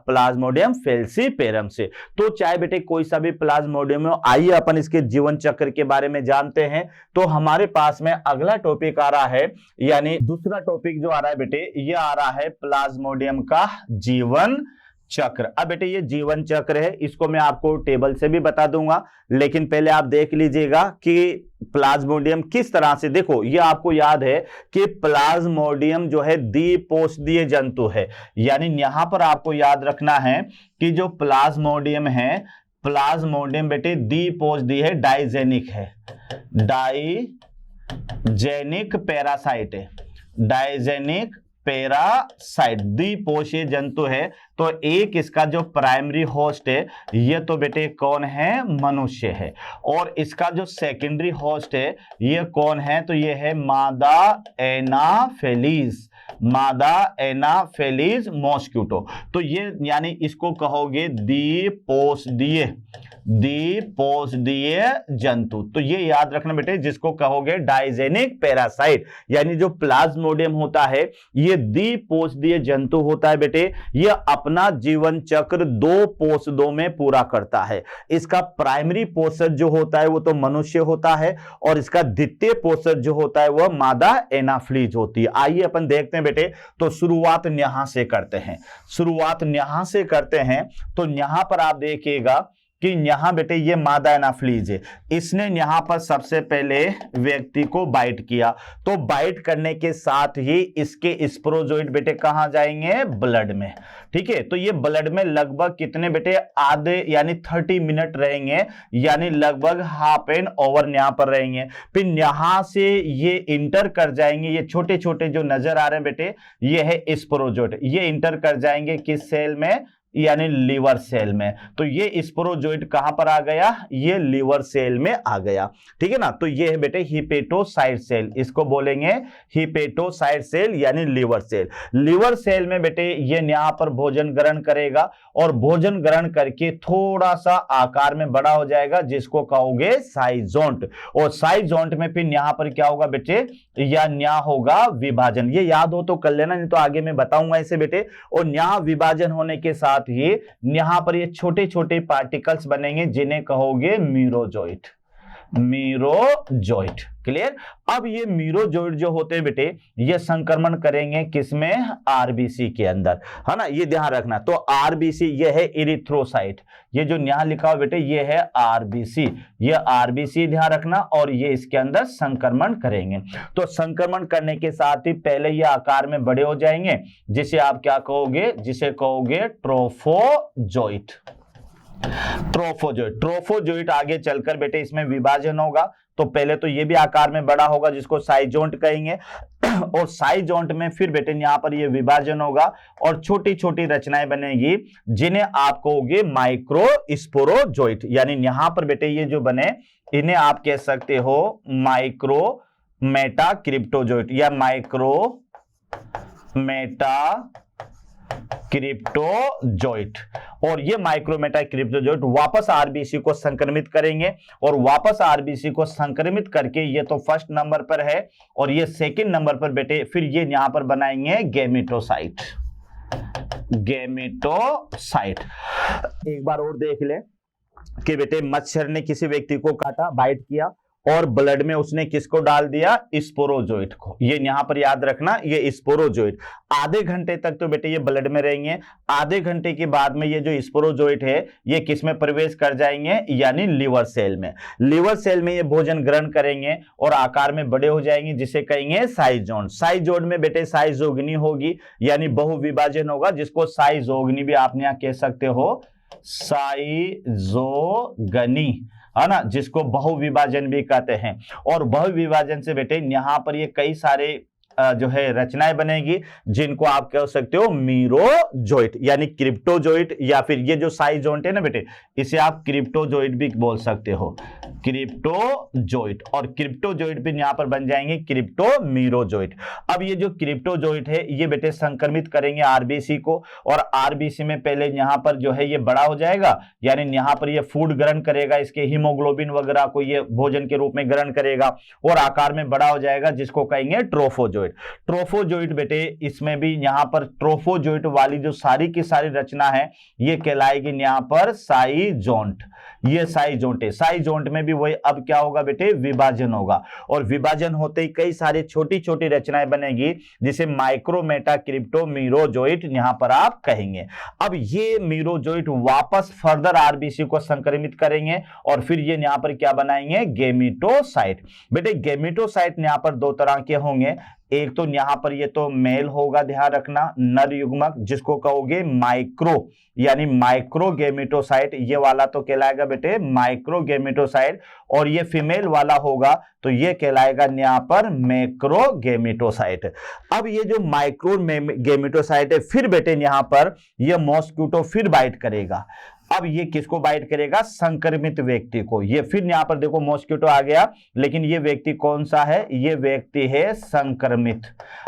प्लाज्मोडियम फैल्सीपेरम से। तो चाहे बेटे कोई सा भी प्लाज्मोडियम हो, आइए अपन इसके जीवन चक्र के बारे में जानते हैं। तो हमारे पास में अगला टॉपिक आ रहा है, यानी दूसरा टॉपिक जो आ रहा है बेटे, ये आ रहा है प्लाज्मोडियम का जीवन चक्र। अब बेटे ये जीवन चक्र है, इसको मैं आपको टेबल से भी बता दूंगा, लेकिन पहले आप देख लीजिएगा कि प्लाज्मोडियम किस तरह से, देखो ये आपको याद है कि प्लाज्मोडियम जो है द्विपोषदीय जंतु है, यानी यहां पर आपको याद रखना है कि जो प्लाज्मोडियम है, प्लाज्मोडियम बेटे द्विपोषदीय है, डाइजेनिक है, डाइजेनिक पैरासाइट है, डाइजेनिक पैरासाइट द्विपोषीय जंतु है। तो एक इसका जो प्राइमरी होस्ट है ये तो बेटे कौन है? मनुष्य है। और इसका जो सेकेंडरी होस्ट है ये कौन है? तो ये है मादा एनाफेलिस, मादा एनाफेलिस मॉस्क्यूटो। तो ये यानी इसको कहोगे द्विपोषदीय, द्विपोषदीय जंतु। तो ये याद रखना बेटे, जिसको कहोगे डाइजेनिक पैरासाइट, यानी जो प्लाज्मोडियम होता है ये द्विपोषदीय जंतु होता है बेटे। ये अपना जीवन चक्र दो पोषदों में पूरा करता है। इसका प्राइमरी पोषक जो होता है वो तो मनुष्य होता है, और इसका द्वितीय पोषक जो होता है वह मादा एनाफ्लीज होती है। आइए अपन देखते हैं बेटे। तो शुरुआत यहां से करते हैं, शुरुआत यहां से करते हैं। तो यहां पर आप देखिएगा कि यहां बेटे ये मादा एनाफ्लीज है, इसने यहां पर सबसे पहले व्यक्ति को बाइट किया। तो बाइट करने के साथ ही इसके स्पोरोजोइट बेटे कहां जाएंगे? ब्लड में। ठीक है, तो ये ब्लड में लगभग कितने बेटे? आधे यानी 30 मिनट रहेंगे, यानी लगभग हाफ एन आवर यहां पर रहेंगे। फिर यहां से ये इंटर कर जाएंगे, ये छोटे छोटे जो नजर आ रहे हैं बेटे ये है स्पोरोजोइट, ये इंटर कर जाएंगे किस सेल में? यानी लीवर सेल में। तो ये स्पोरोजोइट कहां पर आ गया? ये लीवर सेल में आ गया। ठीक है ना। तो ये है बेटे हिपेटोसाइट सेल, इसको बोलेंगे हिपेटोसाइट सेल यानी लीवर सेल। लीवर सेल में बेटे ये यहां पर भोजन ग्रहण करेगा, और भोजन ग्रहण करके थोड़ा सा आकार में बड़ा हो जाएगा, जिसको कहोगे साइजोंट। और साइजोंट में फिर यहां पर क्या होगा बेटे? या न्या होगा विभाजन। ये याद हो तो कर लेना, नहीं तो आगे मैं बताऊंगा इसे बेटे। और न्या विभाजन होने के साथ ही यहां पर ये छोटे छोटे पार्टिकल्स बनेंगे, जिन्हें कहोगे मीरोजोइट, मीरोजोइट। क्लियर। अब ये मीरोजोइट जो होते हैं बेटे ये संक्रमण करेंगे किसमें? आरबीसी के अंदर, है ना। ये ध्यान रखना। तो आरबीसी ये है इरिथ्रोसाइट, ये जो यहां लिखा हुआ बेटे ये है आरबीसी, ये आरबीसी ध्यान रखना। और ये इसके अंदर संक्रमण करेंगे। तो संक्रमण करने के साथ ही पहले ये आकार में बड़े हो जाएंगे, जिसे आप क्या कहोगे? जिसे कहोगे ट्रोफोजोइट, ट्रोफोजोइट। ट्रोफोजोइट आगे चलकर बेटे इसमें विभाजन होगा। तो पहले तो ये भी आकार में बड़ा होगा, जिसको साइजोंट कहेंगे। और साइजोंट में फिर बेटे यहां पर ये विभाजन होगा और छोटी छोटी रचनाएं बनेगी, जिन्हें आप कहोगे माइक्रोस्पोरोजोइट। यानी यहां पर बेटे ये जो बने इन्हें आप कह सकते हो माइक्रो मेटा क्रिप्टोजोइट या माइक्रो मेटा क्रिप्टोजोइट। और ये माइक्रोमेटा क्रिप्टोजोइट वापस आरबीसी को संक्रमित करेंगे, और वापस आरबीसी को संक्रमित करके ये तो फर्स्ट नंबर पर है, और ये सेकंड नंबर पर बेटे फिर ये यहां पर बनाएंगे गैमेटोसाइट, गैमेटोसाइट। एक बार और देख ले कि बेटे मच्छर ने किसी व्यक्ति को काटा, बाइट किया, और ब्लड में उसने किसको डाल दिया? स्पोरोजोइट को। ये यहां पर याद रखना, ये स्पोरोजोइट आधे घंटे तक तो बेटे ये ब्लड में रहेंगे। आधे घंटे के बाद में ये जो स्पोरोजोइट है ये किस में प्रवेश कर जाएंगे? यानी लीवर सेल में। लीवर सेल में ये भोजन ग्रहण करेंगे और आकार में बड़े हो जाएंगे, जिसे कहेंगे साइजोन। साइजोन में बेटे साइजोगनी होगी, यानी बहुविभाजन होगा, जिसको साइजोगनी भी आप यहां कह सकते हो, साइजोगनी, है ना, जिसको बहुविभाजन भी कहते हैं। और बहुविभाजन से बेटे यहां पर ये कई सारे जो है रचनाएं बनेगी जिनको आप कह सकते हो मीरोजोइट यानी क्रिप्टोजोइट, या फिर ये जो साई जॉइंट है ना बेटे, इसे आप क्रिप्टोजोइट भी बोल सकते हो, क्रिप्टोजोइट। और क्रिप्टोजोइट भी यहां पर बन जाएंगे क्रिप्टोमीरोजोइट। अब ये जो क्रिप्टोजोइट है ये बेटे संक्रमित करेंगे आरबीसी को, और आरबीसी में पहले यहां पर जो है ये बड़ा हो जाएगा, यानी यहां पर ये फूड ग्रहण करेगा, इसके हीमोग्लोबिन वगैरह को ये भोजन के रूप में ग्रहण करेगा और आकार में बड़ा हो जाएगा, जिसको कहेंगे ट्रोफोजोइट। ट्रोफोजोइट बेटे इसमें भी यहां पर ट्रोफोजोइट वाली जो सारी की सारी रचना है ये कहलाएगी यहां पर साइजोंट। ये साइजोंट है, साइजोंट में भी वही अब क्या होगा बेटे, विभाजन होगा, और विभाजन होते ही कई सारी छोटी छोटी रचनाएं बनेगी जिसे माइक्रोमेटा क्रिप्टोमीरोजोइट यहां पर आप कहेंगे। अब ये मीरोजोइट वापस फर्दर आरबीसी को संक्रमित करेंगे और फिर ये यहां पर क्या बनाएंगे, गेमिटोसाइट। बेटे गेमिटोसाइट यहां पर दो तरह के होंगे, एक तो यहां पर ये तो मेल होगा, ध्यान रखना, नर युग्मक, जिसको कहोगे माइक्रो यानी माइक्रोगेमिटोसाइट, ये वाला तो कहलाएगा बेटे माइक्रोगेमिटोसाइट, और ये फीमेल वाला होगा तो ये कहलाएगा यहां पर मैक्रोगेमिटोसाइट। अब ये जो माइक्रोगेमिटोसाइट है फिर बेटे यहां पर ये मॉस्क्यूटो फिर बाइट करेगा। अब ये किसको बाइट करेगा, संक्रमित व्यक्ति को। ये फिर यहां पर देखो मॉस्क्यूटो आ गया, लेकिन ये व्यक्ति कौन सा है, ये व्यक्ति है संक्रमित,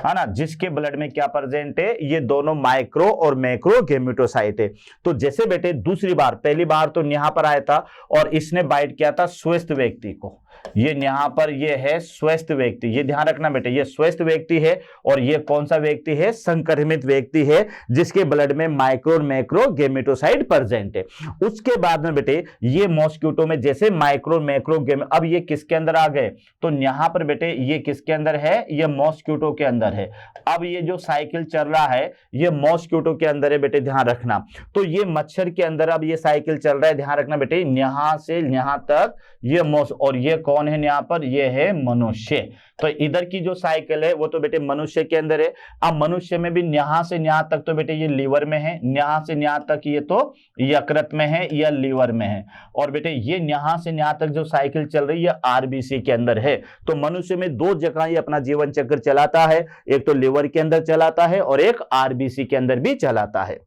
है ना, जिसके ब्लड में क्या प्रेजेंट है, ये दोनों माइक्रो और मैक्रो गेमिटोसाइट है। तो जैसे बेटे दूसरी बार, पहली बार तो यहां पर आया था और इसने बाइट किया था स्वस्थ व्यक्ति को, ये यहां पर ये है स्वस्थ व्यक्ति, ये ध्यान रखना बेटे, ये स्वस्थ व्यक्ति है, और ये कौन सा व्यक्ति है, संक्रमित व्यक्ति है, जिसके ब्लड में माइक्रो और मैक्रो गेमिटोसाइट प्रेजेंट है। उसके बाद में बेटे ये मॉस्क्यूटो में जैसे माइक्रो मैक्रो गेम, अब ये किसके अंदर आ गए, तो यहां पर बेटे ये किसके अंदर है, ये मॉस्क्यूटो के अंदर है। अब ये जो साइकिल चल रहा है ये मॉस्क्यूटो के अंदर है बेटे, ध्यान रखना। तो ये मच्छर के अंदर अब ये साइकिल चल रहा है, ध्यान रखना बेटे, यहां से यहां तक ये और ये कौन है यहां पर, ये है मनुष्य। तो इधर की जो साइकिल है वो तो बेटे मनुष्य के अंदर है। अब मनुष्य में भी यहां से यहां तक तो बेटे ये लीवर में है, यहां से यहां तक ये तो यकृत में है या लीवर में है, और बेटे ये यहां से यहां तक जो साइकिल चल रही है आरबीसी के अंदर है। तो मनुष्य में दो जगह ये अपना जीवन चक्र चलाता है, एक तो लीवर के अंदर चलाता है और एक आरबीसी के अंदर भी चलाता है,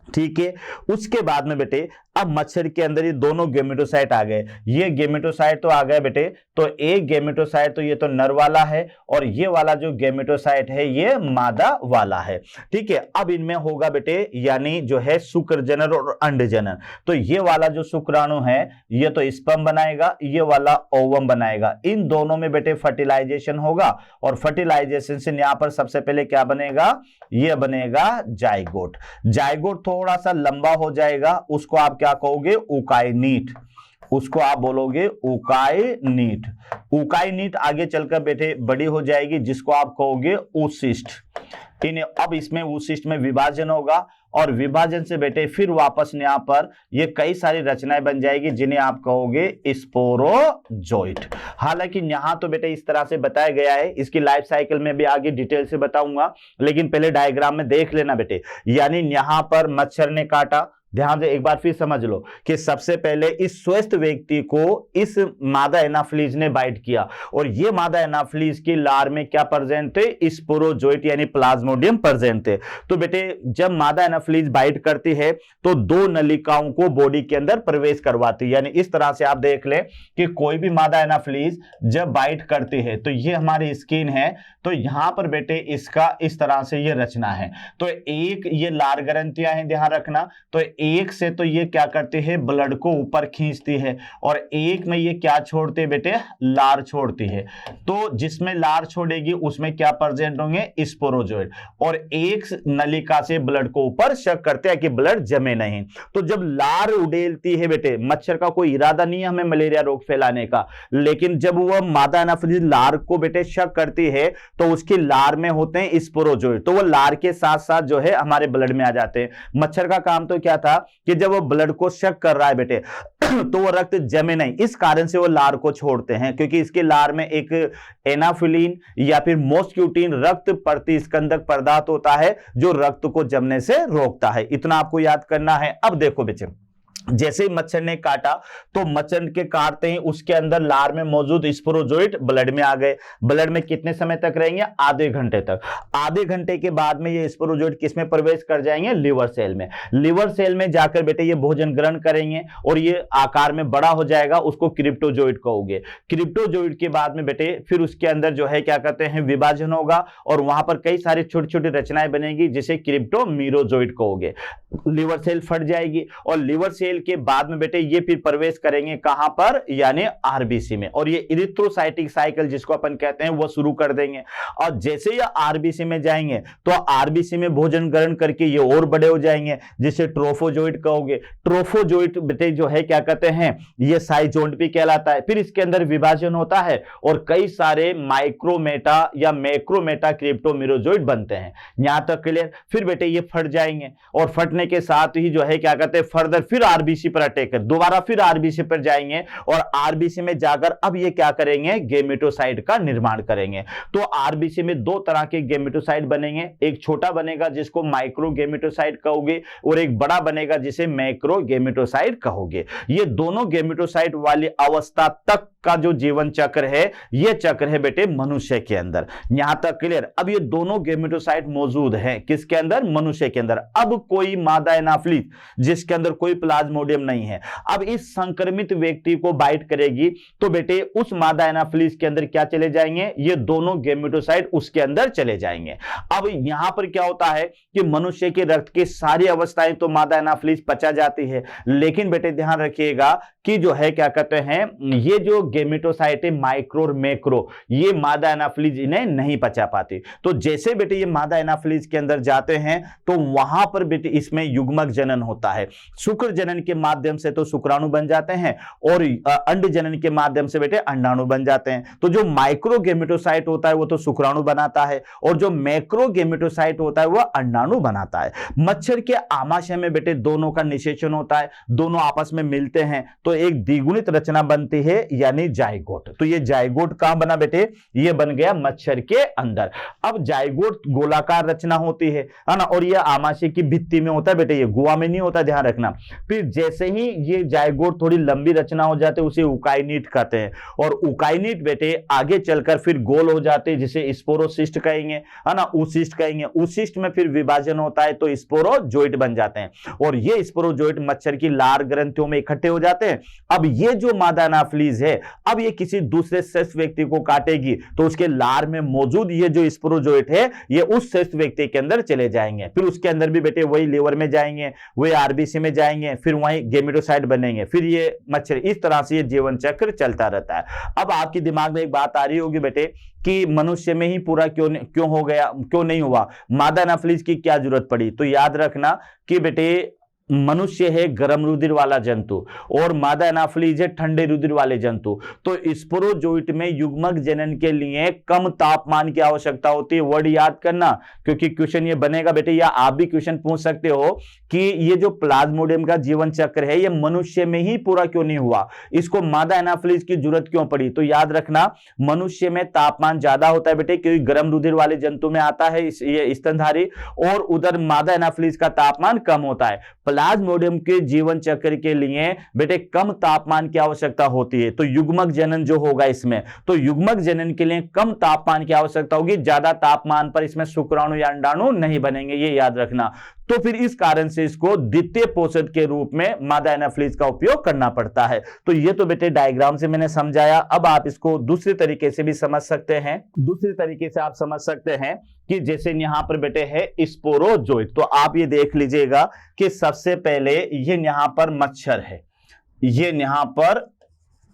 ठीक है। उसके बाद में बेटे अब मच्छर के अंदर ये दोनों गेमेटोसाइट आ गए, ये गेमेटोसाइट तो आ गए बेटे, तो एक गेमेटोसाइट तो ये तो नर वाला है और ये वाला जो गेमेटोसाइट है ये मादा वाला है, ठीक है। अब इनमें होगा बेटे यानी जो है शुक्र जनन और अंड जनन, तो ये वाला जो शुक्राणु है ये तो स्पर्म बनाएगा, ये वाला ओवम बनाएगा, इन दोनों में बेटे फर्टिलाइजेशन होगा, और फर्टिलाइजेशन से यहां पर सबसे पहले क्या बनेगा, ये बनेगा जाइगोट। जाइगोट थोड़ा सा लंबा हो जाएगा, उसको आप क्या कहोगे, उकाइनीट, उसको आप बोलोगे उकाइनीट। उकाइनीट आगे चलकर बेटे बड़ी हो जाएगी, जिसको आप कहोगे ऊसिस्ट। अब इसमें ऊसिस्ट में विभाजन होगा, और विभाजन से बेटे फिर वापस यहां पर ये कई सारी रचनाएं बन जाएगी जिन्हें आप कहोगे स्पोरोजोइट। हालांकि यहां तो बेटे इस तरह से बताया गया है, इसकी लाइफ साइकिल में भी आगे डिटेल से बताऊंगा, लेकिन पहले डायग्राम में देख लेना बेटे। यानी यहां पर मच्छर ने काटा, ध्यान से एक बार फिर समझ लो कि सबसे पहले इस स्वस्थ व्यक्ति को इस मादा एनाफ्लीज ने बाइट किया, और ये मादा एनाफ्लीज की लार में क्या प्रेजेंट थे, स्पोरोजोइट यानी प्लाज्मोडियम प्रेजेंट थे। तो बेटे जब मादा एनाफ्लीज बाइट करती है तो दो नलिकाओं को बॉडी के अंदर प्रवेश करवाती है, यानी इस तरह से आप देख ले कि कोई भी मादा एनाफ्लीज जब बाइट करती है तो ये हमारी स्किन है, तो यहां पर बेटे इसका इस तरह से ये रचना है। तो एक ये लार ग्रंथियां हैं, ध्यान रखना, तो एक से तो ये क्या करती है, ब्लड को ऊपर खींचती है, और एक में ये क्या छोड़ती है बेटे, लार छोड़ती है। तो जिसमें लार छोड़ेगी उसमें क्या प्रेजेंट होंगे, स्पोरोजोइट, और एक नलिका से ब्लड को ऊपर शक करते हैं कि ब्लड जमे नहीं। तो जब लार उड़ेलती है बेटे, मच्छर का कोई इरादा नहीं है हमें मलेरिया रोग फैलाने का, लेकिन जब वह मादा एनाफ्लीज लार को बेटे शक करती है तो उसकी लार में होते हैं स्पोरोजोइट, तो वो लार के साथ साथ जो है हमारे ब्लड में आ जाते हैं। मच्छर का काम तो क्या था कि जब वो ब्लड को शक कर रहा है बेटे तो वो रक्त जमे नहीं, इस कारण से वो लार को छोड़ते हैं, क्योंकि इसके लार में एक एनाफिलिन या फिर मोस्क्यूटिन रक्त प्रतिस्कंदक पदार्थ होता है जो रक्त को जमने से रोकता है। इतना आपको याद करना है। अब देखो बच्चे जैसे ही मच्छर ने काटा तो मच्छर के काटते ही उसके अंदर लार में मौजूद स्पोरोजोइट ब्लड में आ गए। ब्लड में कितने समय तक रहेंगे? आधे घंटे तक। आधे घंटे के बाद में ये स्पोरोजोइट किस में प्रवेश कर जाएंगे? लिवर सेल में। लिवर सेल में जाकर बेटे ये भोजन ग्रहण करेंगे और ये आकार में बड़ा हो जाएगा, उसको क्रिप्टोजोइट कहोगे। क्रिप्टोजोइट के बाद में बेटे फिर उसके अंदर जो है क्या कहते हैं, विभाजन होगा और वहां पर कई सारी छोटी छोटी रचनाएं बनेगी जिसे क्रिप्टोमीरोजोइट कहोगे। लिवर सेल फट जाएगी और लिवर सेल के बाद में बेटे ये फिर प्रवेश करेंगे कहां पर? यानी आरबीसी में, और ये इरिथ्रोसाइटिक साइकिल जिसको अपन कहते हैं वो शुरू कर देंगे। और जैसे ये आरबीसी में जाएंगे तो आरबीसी में भोजन ग्रहण करके ये और बड़े हो जाएंगे जिसे ट्रोफोजोइट कहोगे। ट्रोफोजोइट बेटे जो है क्या कहते हैं, ये साइजोइड भी कहलाता है। फिर इसके अंदर विभाजन होता है और कई सारे माइक्रोमेटा या मैक्रोमेटा क्रिप्टोमीरोजोइट बनते हैं। यहां तक क्लियर? फिर बेटे ये फट जाएंगे और फटने के साथ ही जो है क्या कहते हैं, फर्दर फिर आरबीसी पर अटैक कर, दोबारा फिर आरबीसी पर जाएंगे और आरबीसी में जाकर अब ये क्या करेंगे? गेमेटोसाइट का निर्माण करेंगे। तो आरबीसी में दो तरह के गेमेटोसाइट बनेंगे, एक छोटा बनेगा जिसको माइक्रो गेमेटोसाइट कहोगे और एक बड़ा बनेगा जिसे मैक्रो गेमेटोसाइट कहोगे। ये दोनों गेमेटोसाइट वाली अवस्था तक का जो जीवन चक्र है, ये चक्र है बेटे मनुष्य के अंदर। यहां तक क्लियर? अब ये दोनों गेमेटोसाइट मौजूद हैं किसके अंदर? मनुष्य के अंदर। अब कोई मादा एनाफ्लिज जिसके अंदर कोई प्लाज्मोडियम नहीं है, अब इस संक्रमित व्यक्ति को बाइट करेगी तो बेटे उस मादा एनाफ्लिज के अंदर क्या चले जाएंगे? ये दोनों गेमेटोसाइट उसके अंदर चले जाएंगे। अब यहां पर क्या होता है कि मनुष्य के रक्त की सारी अवस्थाएं तो मादा एनाफ्लिज पचा जाती है, लेकिन बेटे ध्यान रखिएगा कि जो है क्या कहते हैं, ये जो गेमेटोसाइट है माइक्रो और मैक्रो, ये मादा एनाफ्लिज इन्हें नहीं पचा पाती। तो जैसे बेटे ये मादा एनाफ्लिज के अंदर जाते हैं तो वहां पर बेटे इसमें युग्मक जनन होता है। शुक्र जनन के माध्यम से तो शुक्राणु बन जाते हैं और अंड जनन के माध्यम से बेटे अंडाणु बन जाते हैं। तो जो माइक्रो गेमेटोसाइट होता है वो तो शुक्राणु बनाता है और जो मैक्रो गेमेटोसाइट होता है वो अंडाणु बनाता है। मच्छर के आमाशय में बेटे दोनों का निषेचन होता है, दोनों आपस में मिलते हैं तो एक द्विगुणित रचना बनती है यानी जाइगोट। तो ये जाइगोट कहां बना बेटे? ये बन गया मच्छर के अंदर। अब जाइगोट गोलाकार रचना होती है ना, और ये आमाशय की भित्ति में होता है बेटे, ये गुहा में नहीं होता, ध्यान रखना। फिर जैसे ही ये जाइगोट थोड़ी लंबी रचना हो जाते उसे उकाइनीट कहते हैं और उकाइनीट बेटे आगे चलकर फिर गोल हो जाते हैं जिसे स्पोरोसिस्ट कहेंगे, है ना, ऊसिस्ट कहेंगे। ऊसिस्ट में फिर विभाजन होता है तो स्पोरोजोइट बन जाते हैं और ये स्पोरोजोइट मच्छर की लार ग्रंथियों में इकट्ठे हो जाते हैं। अब ये जो मादा एनाफ्लिज है, अब ये किसी दूसरे स्वस्थ व्यक्ति को काटेगी तो उसके लार में मौजूद ये जो स्पोरोजोइट है ये उस स्वस्थ व्यक्ति के अंदर चले जाएंगे। फिर उसके अंदर भी बेटे वही लिवर में जाएंगे, वही आरबीसी में जाएंगे, फिर वही गेमेटोसाइट बनेंगे, फिर ये मच्छर, इस तरह से ये जीवन चक्र चलता रहता है। अब आपके दिमाग में एक बात आ रही होगी बेटे कि मनुष्य में ही पूरा क्यों हो गया, क्यों नहीं हुआ, मादा एनाफ्लिज की क्या जरूरत पड़ी? तो याद रखना कि बेटे मनुष्य है गर्म रुधिर वाला जंतु और मादा एनाफ्लिज है ठंडे रुधिर वाले जंतु। तो स्पोरोजोइट में युग्मक जनन के लिए कम तापमान की आवश्यकता होती है। वर्ड याद करना क्योंकि क्वेश्चन ये बनेगा बेटे, या आप भी क्वेश्चन पूछ सकते हो कि ये जो प्लाज्मोडियम का जीवन चक्र है ये मनुष्य में ही पूरा क्यों नहीं हुआ, इसको मादा एनाफ्लिज की जरूरत क्यों पड़ी? तो याद रखना मनुष्य में तापमान ज्यादा होता है बेटे क्योंकि गर्म रुधिर वाले जंतु में आता है ये स्तनधारी, और उधर मादा एनाफ्लिज का तापमान कम होता है। प्लाज्मोडियम के जीवन चक्र के लिए बेटे कम तापमान की आवश्यकता होती है। तो युग्मक जनन जो होगा इसमें, तो युग्मक जनन के लिए कम तापमान की आवश्यकता होगी, ज्यादा तापमान पर इसमें शुक्राणु या अंडाणु नहीं बनेंगे, ये याद रखना। तो फिर इस कारण से इसको द्वितीय पोषक के रूप में मादा एनाफ्लिज का उपयोग करना पड़ता है। तो ये तो बेटे डायग्राम से मैंने समझाया। अब आप इसको दूसरे तरीके से भी समझ सकते हैं। दूसरे तरीके से आप समझ सकते हैं कि जैसे यहां पर बेटे है स्पोरोजोइट, तो आप ये देख लीजिएगा कि सबसे पहले ये यहां पर मच्छर है, ये यहां पर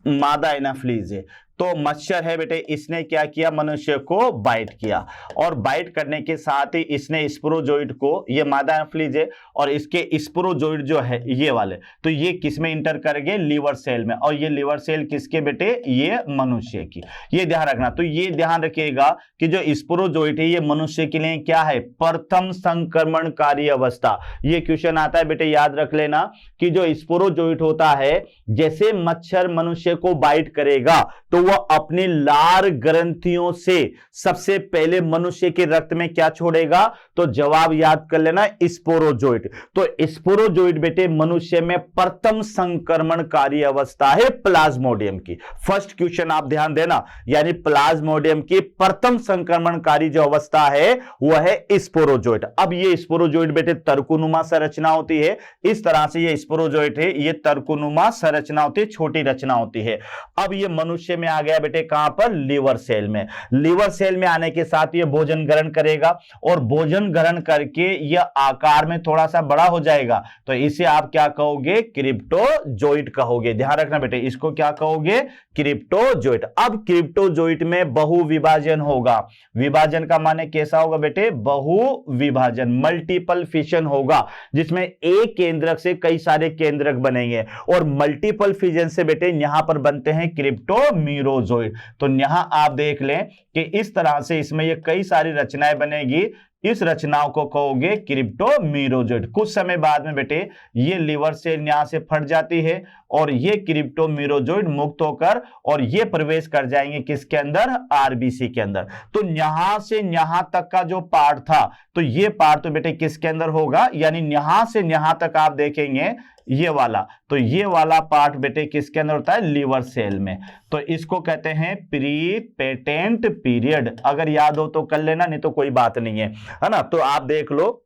मादा एनाफ्लिज है। तो मच्छर है बेटे, इसने क्या किया, मनुष्य को बाइट किया और बाइट करने के साथ ही इसने स्पोरोजोइट को, ये मादा एनाफ्लिज है और इसके स्पोरोजोइट जो है ये वाले, तो ये किस में इंटर कर गए, लिवर सेल में। और ये लिवर सेल किसके बेटे, ये मनुष्य की, ये ध्यान रखना। तो ये ध्यान रखिएगा कि जो स्पोरोजोइट है ये मनुष्य के लिए क्या है, प्रथम संक्रमणकारी अवस्था। ये क्वेश्चन आता है बेटे, याद रख लेना कि जो स्पोरोजोइट होता है, जैसे मच्छर मनुष्य को बाइट करेगा तो वह वह अपनी लार ग्रंथियों से सबसे पहले मनुष्य के रक्त में क्या छोड़ेगा? तो जवाब याद कर लेना, स्पोरोजोइट। तो स्पोरोजोइट बेटे मनुष्य में प्रथम संक्रमणकारी अवस्था है प्लाज्मोडियम की। फर्स्ट क्वेश्चन आप ध्यान देना, यानी प्लाज्मोडियम की प्रथम संक्रमणकारी जो अवस्था है वह है स्पोरोजोइट। अब ये स्पोरोजोइट बेटे तर्कुनुमा संरचना होती है, इस तरह से ये स्पोरोजोइट है, ये तर्कुनुमा संरचना होती है, छोटी रचना होती है। अब ये मनुष्य में आ गया बेटे कहां पर? लीवर सेल में। लीवर सेल में आने के साथ ये भोजन ग्रहण करेगा और भोजन ग्रहण करके यह आकार में थोड़ा सा बड़ा हो जाएगा, तो इसे आप क्या कहोगे? क्रिप्टोजोइट कहोगे। ध्यान रखना बेटे, इसको क्या कहोगे? क्रिप्टोजोइट। अब क्रिप्टोजोइट में बहुविभाजन होगा। विभाजन का माने कैसा होगा बेटे? बहुविभाजन, मल्टीपल फिशन होगा, जिसमें एक केंद्रक से कई सारे केंद्रक बनेंगे और मल्टीपल फिजन से बेटे यहां पर बनते हैं क्रिप्टोमीरोजोइट। तो यहां आप देख लें कि इस तरह से इसमें ये कई सारी रचनाएं बनेगी, इस रचनाओं को कहोगे क्रिप्टोमीरोजोइट। कुछ समय बाद में बेटे ये लीवर सेल यहां से फट जाती है और ये क्रिप्टोमीरोजोइट मुक्त होकर और ये प्रवेश कर जाएंगे किसके अंदर? आरबीसी के अंदर। तो यहां से यहां तक का जो पार्ट था, तो ये पार्ट तो बेटे किसके अंदर होगा? यानी यहां से यहां तक आप देखेंगे ये वाला, तो ये वाला पार्ट बेटे किसके अंदर होता है? लीवर सेल में। तो इसको कहते हैं प्री पेटेंट पीरियड। अगर याद हो तो कर लेना, नहीं तो कोई बात नहीं है ना। तो आप देख लो,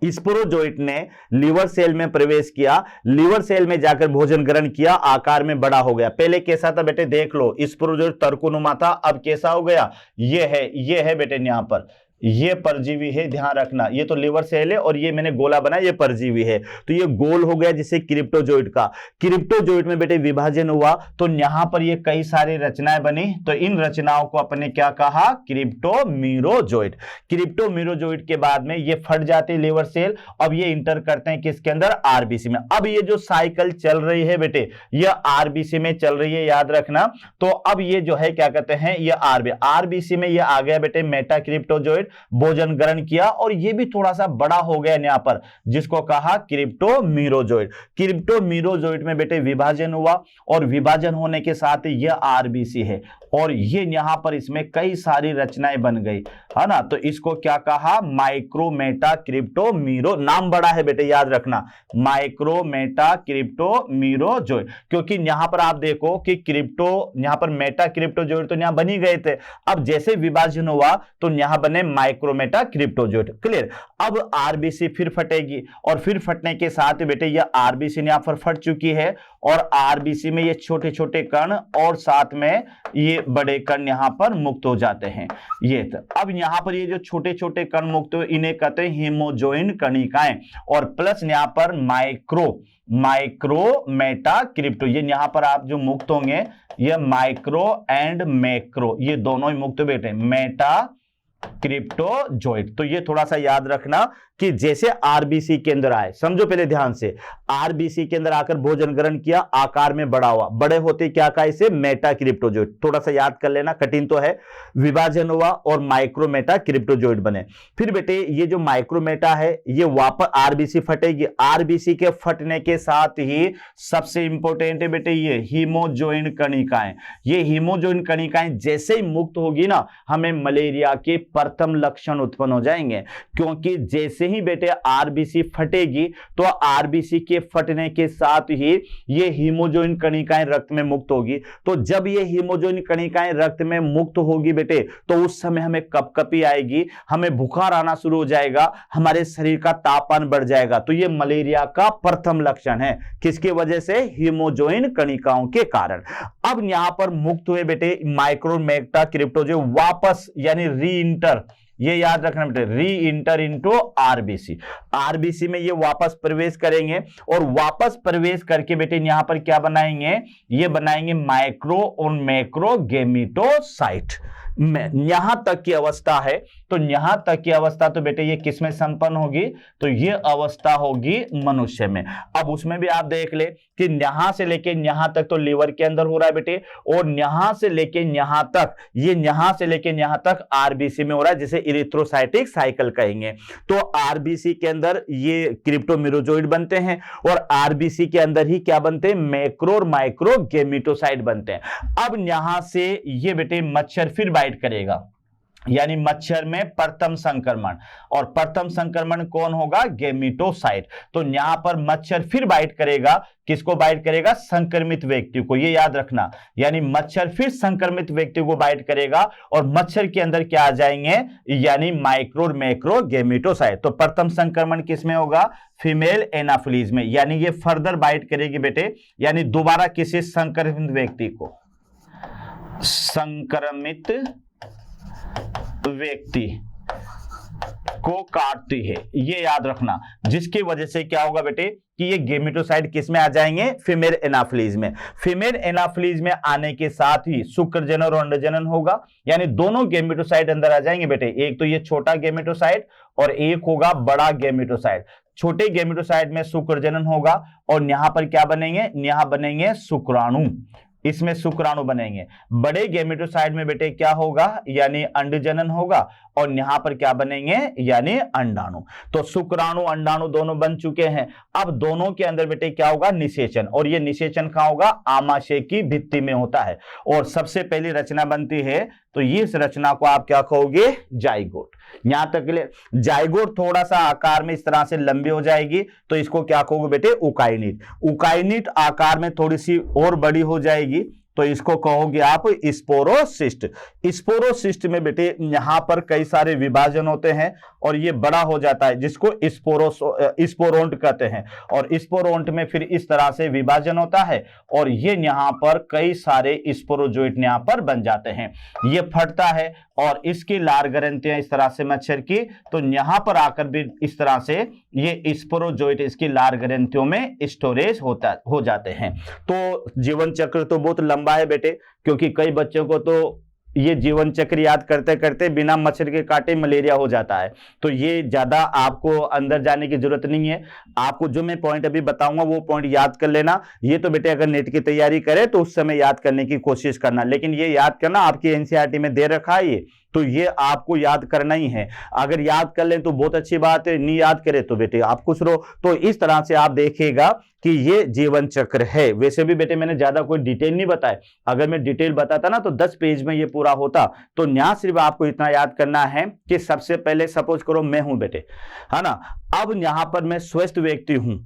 स्पोरोजोइट ने लीवर सेल में प्रवेश किया, लीवर सेल में जाकर भोजन ग्रहण किया, आकार में बड़ा हो गया। पहले कैसा था बेटे? देख लो, स्पोरोजोइट तर्कुनुमा था, अब कैसा हो गया? ये है बेटे यहां पर, ये परजीवी है, ध्यान रखना। ये तो लीवर सेल है और ये मैंने गोला बनाया, ये परजीवी है, तो ये गोल हो गया जिसे क्रिप्टोजोइट का। क्रिप्टोजोइट में बेटे विभाजन हुआ तो यहां पर ये कई सारी रचनाएं बनी, तो इन रचनाओं को अपने क्या कहा? क्रिप्टोमीरोजोइट। क्रिप्टोमीरोजोइट के बाद में ये फट जाते हैं लीवर सेल, अब ये इंटर करते हैं किसके अंदर? आरबीसी में। अब ये जो साइकिल चल रही है बेटे, ये आरबीसी में चल रही है, याद रखना। तो अब ये जो है क्या कहते हैं? ये आरबीसी में ये आ गया बेटे मेटाक्रिप्टोजोइट, भोजन ग्रहण किया और यह भी थोड़ा सा बड़ा हो गया यहां पर, जिसको कहा क्रिप्टोमीरोजोइट। क्रिप्टोमीरोजोइट में बेटे विभाजन हुआ और विभाजन होने के साथ यह आरबीसी है और ये यहां पर इसमें कई सारी रचनाएं बन गई, है ना। तो इसको क्या कहा? माइक्रोमेटा क्रिप्टोमीरो। नाम बड़ा है बेटे, याद रखना, माइक्रोमेटा क्रिप्टोमीरोजोइट। क्योंकि यहां पर आप देखो कि यहां पर मेटा क्रिप्टोजोइट तो यहां बन ही गए थे, अब जैसे विभाजन हुआ तो यहां बने माइक्रोमेटा क्रिप्टोजोइट। क्लियर। अब आरबीसी फिर फटेगी और फिर फटने के साथ बेटे यह आरबीसी यहां पर फट चुकी है और आरबीसी में ये छोटे छोटे कण और साथ में ये बड़े कण यहां पर मुक्त हो जाते हैं। ये तो अब यहां पर ये जो छोटे छोटे कण मुक्त हो, इन्हें कहते हैं हीमोजोइन कणिकाएं, और प्लस यहां पर माइक्रोमेटा क्रिप्टो, ये यहां पर आप जो मुक्त होंगे ये माइक्रो एंड मैक्रो, ये दोनों ही मुक्त बेटे मेटा क्रिप्टोजोइट। तो ये थोड़ा सा याद रखना कि जैसे आरबीसी के अंदर आए, समझो पहले ध्यान से, आरबीसी के अंदर आकर भोजन ग्रहण किया, आकार में बड़ा हुआ, बड़े होते क्या कहा? इसे मेटा क्रिप्टोजोइट। थोड़ा सा याद कर लेना, कठिन तो है। विभाजन हुआ और माइक्रोमेटा क्रिप्टोजोइट बने। फिर बेटे ये जो माइक्रोमेटा है ये वापस आरबीसी फटेगी, आरबीसी के फटने के साथ ही सबसे इंपॉर्टेंट है बेटे ये हीमोजोइन कणिकाएं। ये हीमोजोइन कणिकाएं जैसे ही मुक्त होगी ना, हमें मलेरिया के प्रथम लक्षण उत्पन्न हो जाएंगे, क्योंकि जैसे ही बेटे आरबीसी फटेगी तो आरबीसी के फटने के साथ ही ये हीमोजोइन कणिकाएं रक्त में मुक्त होगी। तो जब ये हीमोजोइन कणिकाएं रक्त में मुक्त होगी बेटे, तो उस समय हमें कपकपी आएगी, हमें बुखार आना शुरू हो जाएगा, हमारे शरीर का तापमान बढ़ जाएगा। तो ये मलेरिया का प्रथम लक्षण है, किसकी वजह से? हीमोजोइन कणिकाओं के कारण। अब यहां पर मुक्त हुए बेटे माइक्रोमेटा क्रिप्टोजोइट वापस यानी री इंटर, ये याद रखना बेटे, री इंटर इनटू आरबीसी। आरबीसी में ये वापस प्रवेश करेंगे और वापस प्रवेश करके बेटे यहां पर क्या बनाएंगे? ये बनाएंगे माइक्रो और मैक्रो गेमिटोसाइट। यहां तक की अवस्था है तो यहां तक की अवस्था तो बेटे ये किसमें संपन्न होगी, तो ये अवस्था होगी मनुष्य में। अब उसमें भी आप देख ले कि यहां से लेके यहां तक तो लीवर के अंदर हो रहा है बेटे, और यहां से लेके यहां तक, ये यहां से लेके यहां तक आरबीसी में हो रहा है, जिसे इरिथ्रोसाइटिक साइकिल कहेंगे। तो आरबीसी के अंदर ये क्रिप्टोमिरोजोइड बनते हैं, और आरबीसी के अंदर ही क्या बनते हैं, मैक्रो और माइक्रो गेमेटोसाइट बनते हैं। अब यहां से ये बेटे मच्छर फिर बाइट करेगा, यानी मच्छर में प्रथम संक्रमण, और प्रथम संक्रमण कौन होगा, गेमेटोसाइट। तो यहां पर मच्छर फिर बाइट करेगा, किसको बाइट करेगा, संक्रमित व्यक्ति को, ये याद रखना। यानी मच्छर फिर संक्रमित व्यक्ति को बाइट करेगा, और मच्छर के अंदर क्या आ जाएंगे, यानी माइक्रो और मैक्रो गेमेटोसाइट। तो प्रथम संक्रमण किसमें होगा, फीमेल एनाफिलीज में, यानी ये फर्दर बाइट करेगी बेटे, यानी दोबारा किसी संक्रमित व्यक्ति को, संक्रमित व्यक्ति को काटती है, ये याद रखना। जिसकी वजह से क्या होगा बेटे कि ये गेमेटोसाइट किस में आ जाएंगे, फीमेल एनाफिलीज में। फीमेल एनाफिलीज में आने के साथ ही शुक्रजनन और अंडजनन होगा, यानी दोनों गेमेटोसाइट अंदर आ जाएंगे बेटे। एक तो ये छोटा गेमेटोसाइट और एक होगा बड़ा गेमेटोसाइट। छोटे गेमेटोसाइट में शुक्रजनन होगा, और यहां पर क्या बनेंगे, यहां बनेंगे शुक्राणु, इसमें शुक्राणु बनेंगे। बड़े गेमेटोसाइट में बेटे क्या होगा, यानी अंडजनन होगा, और यहां पर क्या बनेंगे, यानी अंडाणु। तो शुक्राणु अंडाणु दोनों बन चुके हैं। अब दोनों के अंदर बेटे क्या होगा, निषेचन, और ये निषेचन कहां होगा, आमाशय की भित्ति में होता है। और सबसे पहली रचना बनती है, तो इस रचना को आप क्या कहोगे, जाइगोट। यहां तक के लिए जाइगोट थोड़ा सा आकार में इस तरह से लंबी हो जाएगी, तो इसको क्या कहोगे बेटे, उकाइनिट। उकाइनिट आकार में थोड़ी सी और बड़ी हो जाएगी, तो इसको कहोगे आप स्पोरोसिस्ट। स्पोरोसिस्ट में बेटे यहां पर कई सारे विभाजन होते हैं, और ये बड़ा हो जाता है, जिसको स्पोरोंट कहते हैं। और स्पोरोंट में फिर इस तरह से विभाजन होता है, और ये यहां पर कई सारे स्पोरोजोइट यहां पर बन जाते हैं। ये फटता है, और इसकी लार ग्रंथियां इस तरह से मच्छर की, तो यहां पर आकर भी इस तरह से ये स्पोरोजोइट इसकी लार ग्रंथियों में स्टोरेज हो जाते हैं। तो जीवन चक्र तो बहुत लंबा है बेटे, क्योंकि कई बच्चों को तो ये जीवन चक्र याद करते करते बिना मच्छर के काटे मलेरिया हो जाता है। तो ये ज्यादा आपको अंदर जाने की जरूरत नहीं है। आपको जो मैं पॉइंट अभी बताऊंगा वो पॉइंट याद कर लेना। ये तो बेटे अगर नेट की तैयारी करे तो उस समय याद करने की कोशिश करना, लेकिन ये याद करना आपकी एनसीईआरटी में दे रखा है ये, तो ये आपको याद करना ही है। अगर याद कर लें तो बहुत अच्छी बात है, नहीं याद करे तो बेटे आप खुश रहो। तो इस तरह से आप देखिएगा कि ये जीवन चक्र है। वैसे भी बेटे मैंने ज्यादा कोई डिटेल नहीं बताया, अगर मैं डिटेल बताता ना तो 10 पेज में ये पूरा होता। तो यहाँ सिर्फ आपको इतना याद करना है कि सबसे पहले सपोज करो मैं हूं बेटे, है ना। अब यहां पर मैं स्वस्थ व्यक्ति हूं,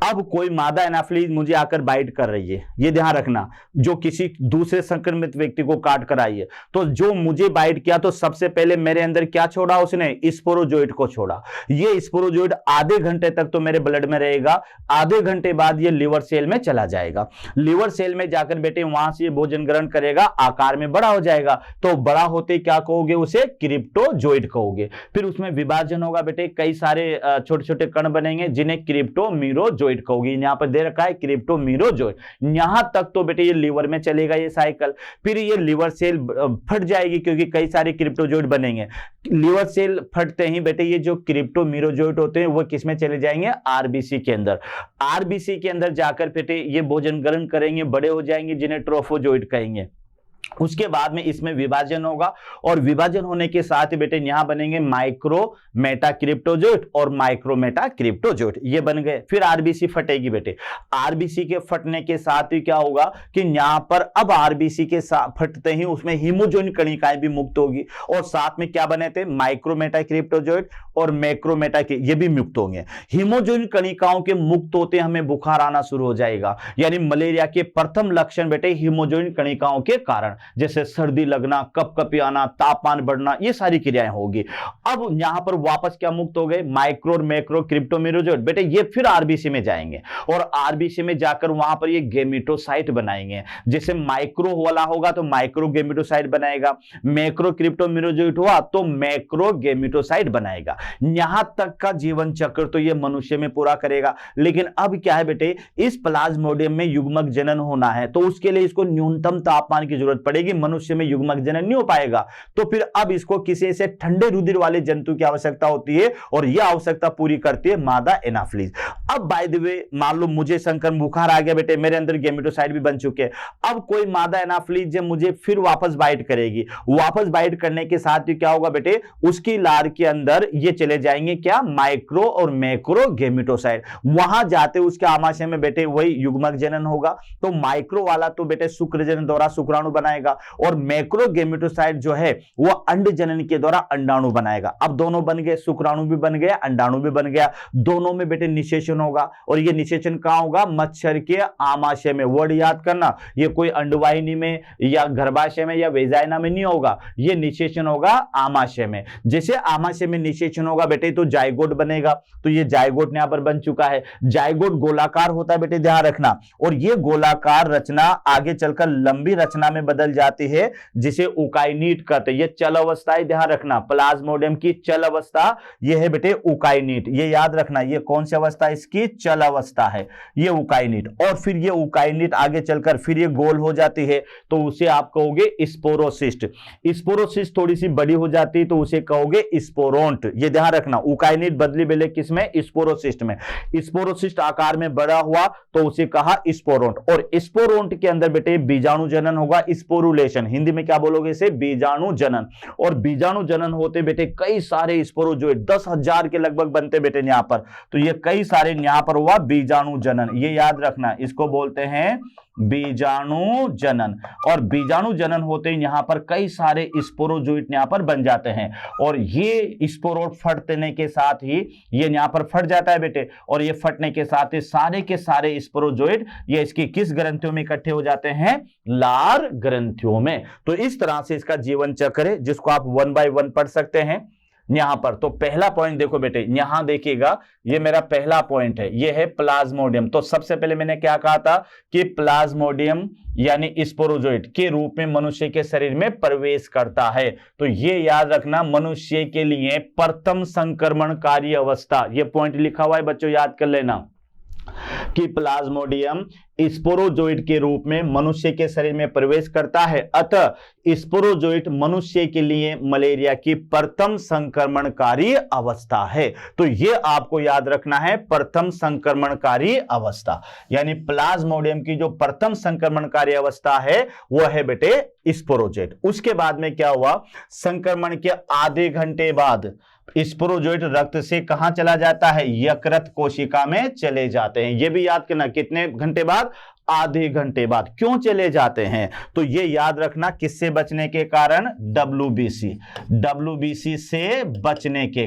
अब कोई मादा एनाफिलीज मुझे आकर बाइट कर रही है, ये ध्यान रखना, जो किसी दूसरे संक्रमित व्यक्ति को काट कर आई है। तो जो मुझे बाइट किया तो सबसे पहले मेरे अंदर क्या छोड़ा उसने, स्पोरोजोइट को छोड़ा। ये स्पोरोजोइट आधे घंटे तक तो मेरे ब्लड में रहेगा, आधे घंटे बाद ये लिवर सेल में चला जाएगा। लिवर सेल में जाकर बेटे वहां से ये भोजन ग्रहण करेगा, आकार में बड़ा हो जाएगा। तो बड़ा होते क्या कहोगे, उसे क्रिप्टोजोइट कहोगे। फिर उसमें विभाजन होगा बेटे, कई सारे छोटे छोटे कण बनेंगे जिन्हें क्रिप्टोमिरोजोइट कहोगे। यहां पर दे रखा है क्रिप्टोमिरोजोइट। यहां तक तो बेटे ये लिवर में चलेगा ये साइकिल, फिर ये लिवर सेल फट जाएगी क्योंकि कई सारे क्रिप्टोजोइट बनेंगे। लिवर सेल फटते ही बेटे ये जो क्रिप्टोमिरोजोइट होते हैं वो किसमें चले जाएंगे, आरबीसी के अंदर। आरबीसी के अंदर जाकर बेटे ये भोजन ग्रहण करेंगे, बड़े हो जाएंगे, जिन्हें ट्रोफोजोइट कहेंगे। उसके बाद में इसमें विभाजन होगा, और विभाजन होने के साथ ही बेटे यहां बनेंगे माइक्रो मेटा क्रिप्टोजोइट और माइक्रो मेटा क्रिप्टोजोइट, ये बन गए। फिर आरबीसी फटेगी बेटे। आरबीसी के फटने के साथ ही क्या होगा कि यहां पर अब आरबीसी के फटते ही उसमें हीमोजोइन कणिकाएं भी मुक्त होगी, और साथ में क्या बने थे, माइक्रो मेटा क्रिप्टोजोइट और मैक्रो मेटा ये भी मुक्त होंगे। हीमोजोइन कणिकाओं के मुक्त होते हमें बुखार आना शुरू हो जाएगा, यानी मलेरिया के प्रथम लक्षण बेटे हीमोजोइन कणिकाओं के कारण, जैसे सर्दी लगना, कपकपी आना, तापमान बढ़ना, ये सारी क्रियाएं होगी। अब यहां पर वापस क्या मुक्त हो गए, माइक्रो और मैक्रो क्रिप्टोमिरोजोइट बेटे ये फिर आरबीसी में जाएंगे, और आरबीसी में जाकर वहां पर ये गेमेटोसाइट बनाएंगे। जैसे माइक्रो वाला होगा तो माइक्रो गेमेटोसाइट बनाएगा, मैक्रो क्रिप्टोमिरोजोइट हुआ तो मैक्रो गेमेटोसाइट बनाएगा। यहां तक का जीवन चक्र तो ये मनुष्य में पूरा करेगा। लेकिन अब क्या है बेटे, इस प्लाज्मोडियम में युग्मक जनन होना है, तो उसके लिए इसको न्यूनतम तापमान की जरूरत पड़ेगी, मनुष्य में युग्मक जनन नहीं हो पाएगा। तो फिर अब इसको किसी से ठंडे रुधिर वाले जंतु की आवश्यकता होती है और यह आवश्यकता पूरी करती है मादा एनाफिलीज। अब बाय द वे मान लो मुझे संक्रमण बुखार आ गया बेटे, मेरे अंदर गेमेटोसाइट भी बन चुके हैं, अब कोई मादा एनाफिलीज मुझे फिर वापस बाइट करेगी, वापस बाइट करने के साथ ही क्या होगा बेटे, उसकी लार के अंदर ये चले जाएंगे क्या, माइक्रो और मैक्रो गेमेटोसाइट, वहां जाते उसके आमाशय में बेटे वही युग्मक जनन होगा। तो माइक्रो वाला तो बेटे शुक्र जनन द्वारा शुक्राणु बनाएगा और मैक्रो गेमेटोसाइट जो है वो अंड जनन के द्वारा अंडाणु बनाएगा। अब दोनों बन गए, शुक्राणु भी बन गया, अंडाणु भी बन गया, दोनों में बेटे निषेचन होगा और ये निषेचन कहां होगा, मच्छर के आमाशय में। वर्ड याद करना, ये कोई अंडवाहिनी में या गर्भाशय में या वेजाइना में नहीं होगा, ये निषेचन होगा आमाशय में। जैसे आमाशय में निषेचन होगा बेटे तो जायगोट बनेगा, तो ये जायगोट यहां पर बन चुका है। जायगोट गोलाकार होता है बेटे, ध्यान रखना, और ये गोलाकार रचना आगे चलकर लंबी रचना में बदल जाती है जिसे उकाइनीट कहते हैं। ये चल अवस्था है, ध्यान रखना, प्लाज्मोडियम की चल अवस्था ये है बेटे उकाइनीट, ये याद रखना, ये कौन सी अवस्था, इसकी चल अवस्था है, ये उकाइनीट। और फिर ये उकाइनीट आगे चलकर फिर ये गोल हो जाती है तो उसे आप कहोगे स्पोरोसिस्ट। स्पोरोसिस्ट थोड़ी सी बड़ी हो जाती है तो उसे कहोगे स्पोरोंट, ये ध्यान रखना। उकाइनीट बदली बेले किसमें, स्पोरोसिस्ट में। स्पोरोसिस्ट आकार में बड़ा हुआ तो उसे कहा स्पोरोंट, और स्पोरोंट के अंदर बेटे बीजाणु जनन होगा, स्पोरुलेशन, हिंदी में क्या बोलोगे इसे, बीजाणु जनन। और बीजाणु जनन होते बेटे कई सारे स्पोरोजोइड 10,000 के लगभग बनते बेटे यहां पर, तो ये कई सारे यहां पर हुआ बीजाणु जनन, ये याद रखना, इसको बोलते हैं बीजाणु जनन। और बीजाणु जनन होते यहां पर कई सारे स्पोरोजोइड यहां पर बन जाते हैं और ये स्पोरोड फटने के साथ ही ये यहां पर फट जाता है बेटे, और ये फटने के साथ ही सारे के सारे स्पोरोजोइड ये इसकी किस ग्रंथियों में इकट्ठे हो जाते हैं, लार ग्रंथियों में। तो इस तरह से इसका जीवन चक्र है जिसको आप 1 बाय 1 पढ़ सकते हैं यहां पर। तो पहला पॉइंट देखो बेटे, यहां देखिएगा, ये मेरा पहला पॉइंट है, ये है प्लाज्मोडियम। तो सबसे पहले मैंने क्या कहा था कि प्लाज्मोडियम यानी स्पोरोजोइड के रूप में मनुष्य के शरीर में प्रवेश करता है। तो ये याद रखना, मनुष्य के लिए प्रथम संक्रमणकारी अवस्था, ये पॉइंट लिखा हुआ है बच्चों, याद कर लेना कि प्लाज्मोडियम स्पोरोजोइड के रूप में मनुष्य के शरीर में प्रवेश करता है। अतः स्पोरोजोइड मनुष्य के लिए मलेरिया की प्रथम संक्रमणकारी अवस्था है। तो यह आपको याद रखना है, प्रथम संक्रमणकारी अवस्था, यानी प्लाज्मोडियम की जो प्रथम संक्रमणकारी अवस्था है वह है बेटे स्पोरोजोइड। उसके बाद में क्या हुआ, संक्रमण के आधे घंटे बाद स्पोरोजोइड रक्त से कहां चला जाता है, यकृत कोशिका में चले जाते हैं। यह भी याद करना, कितने घंटे बाद, आधे घंटे बाद। क्यों चले जाते हैं, तो ये याद रखना, किससे बचने के कारण, डब्ल्यूबीसी से बचने के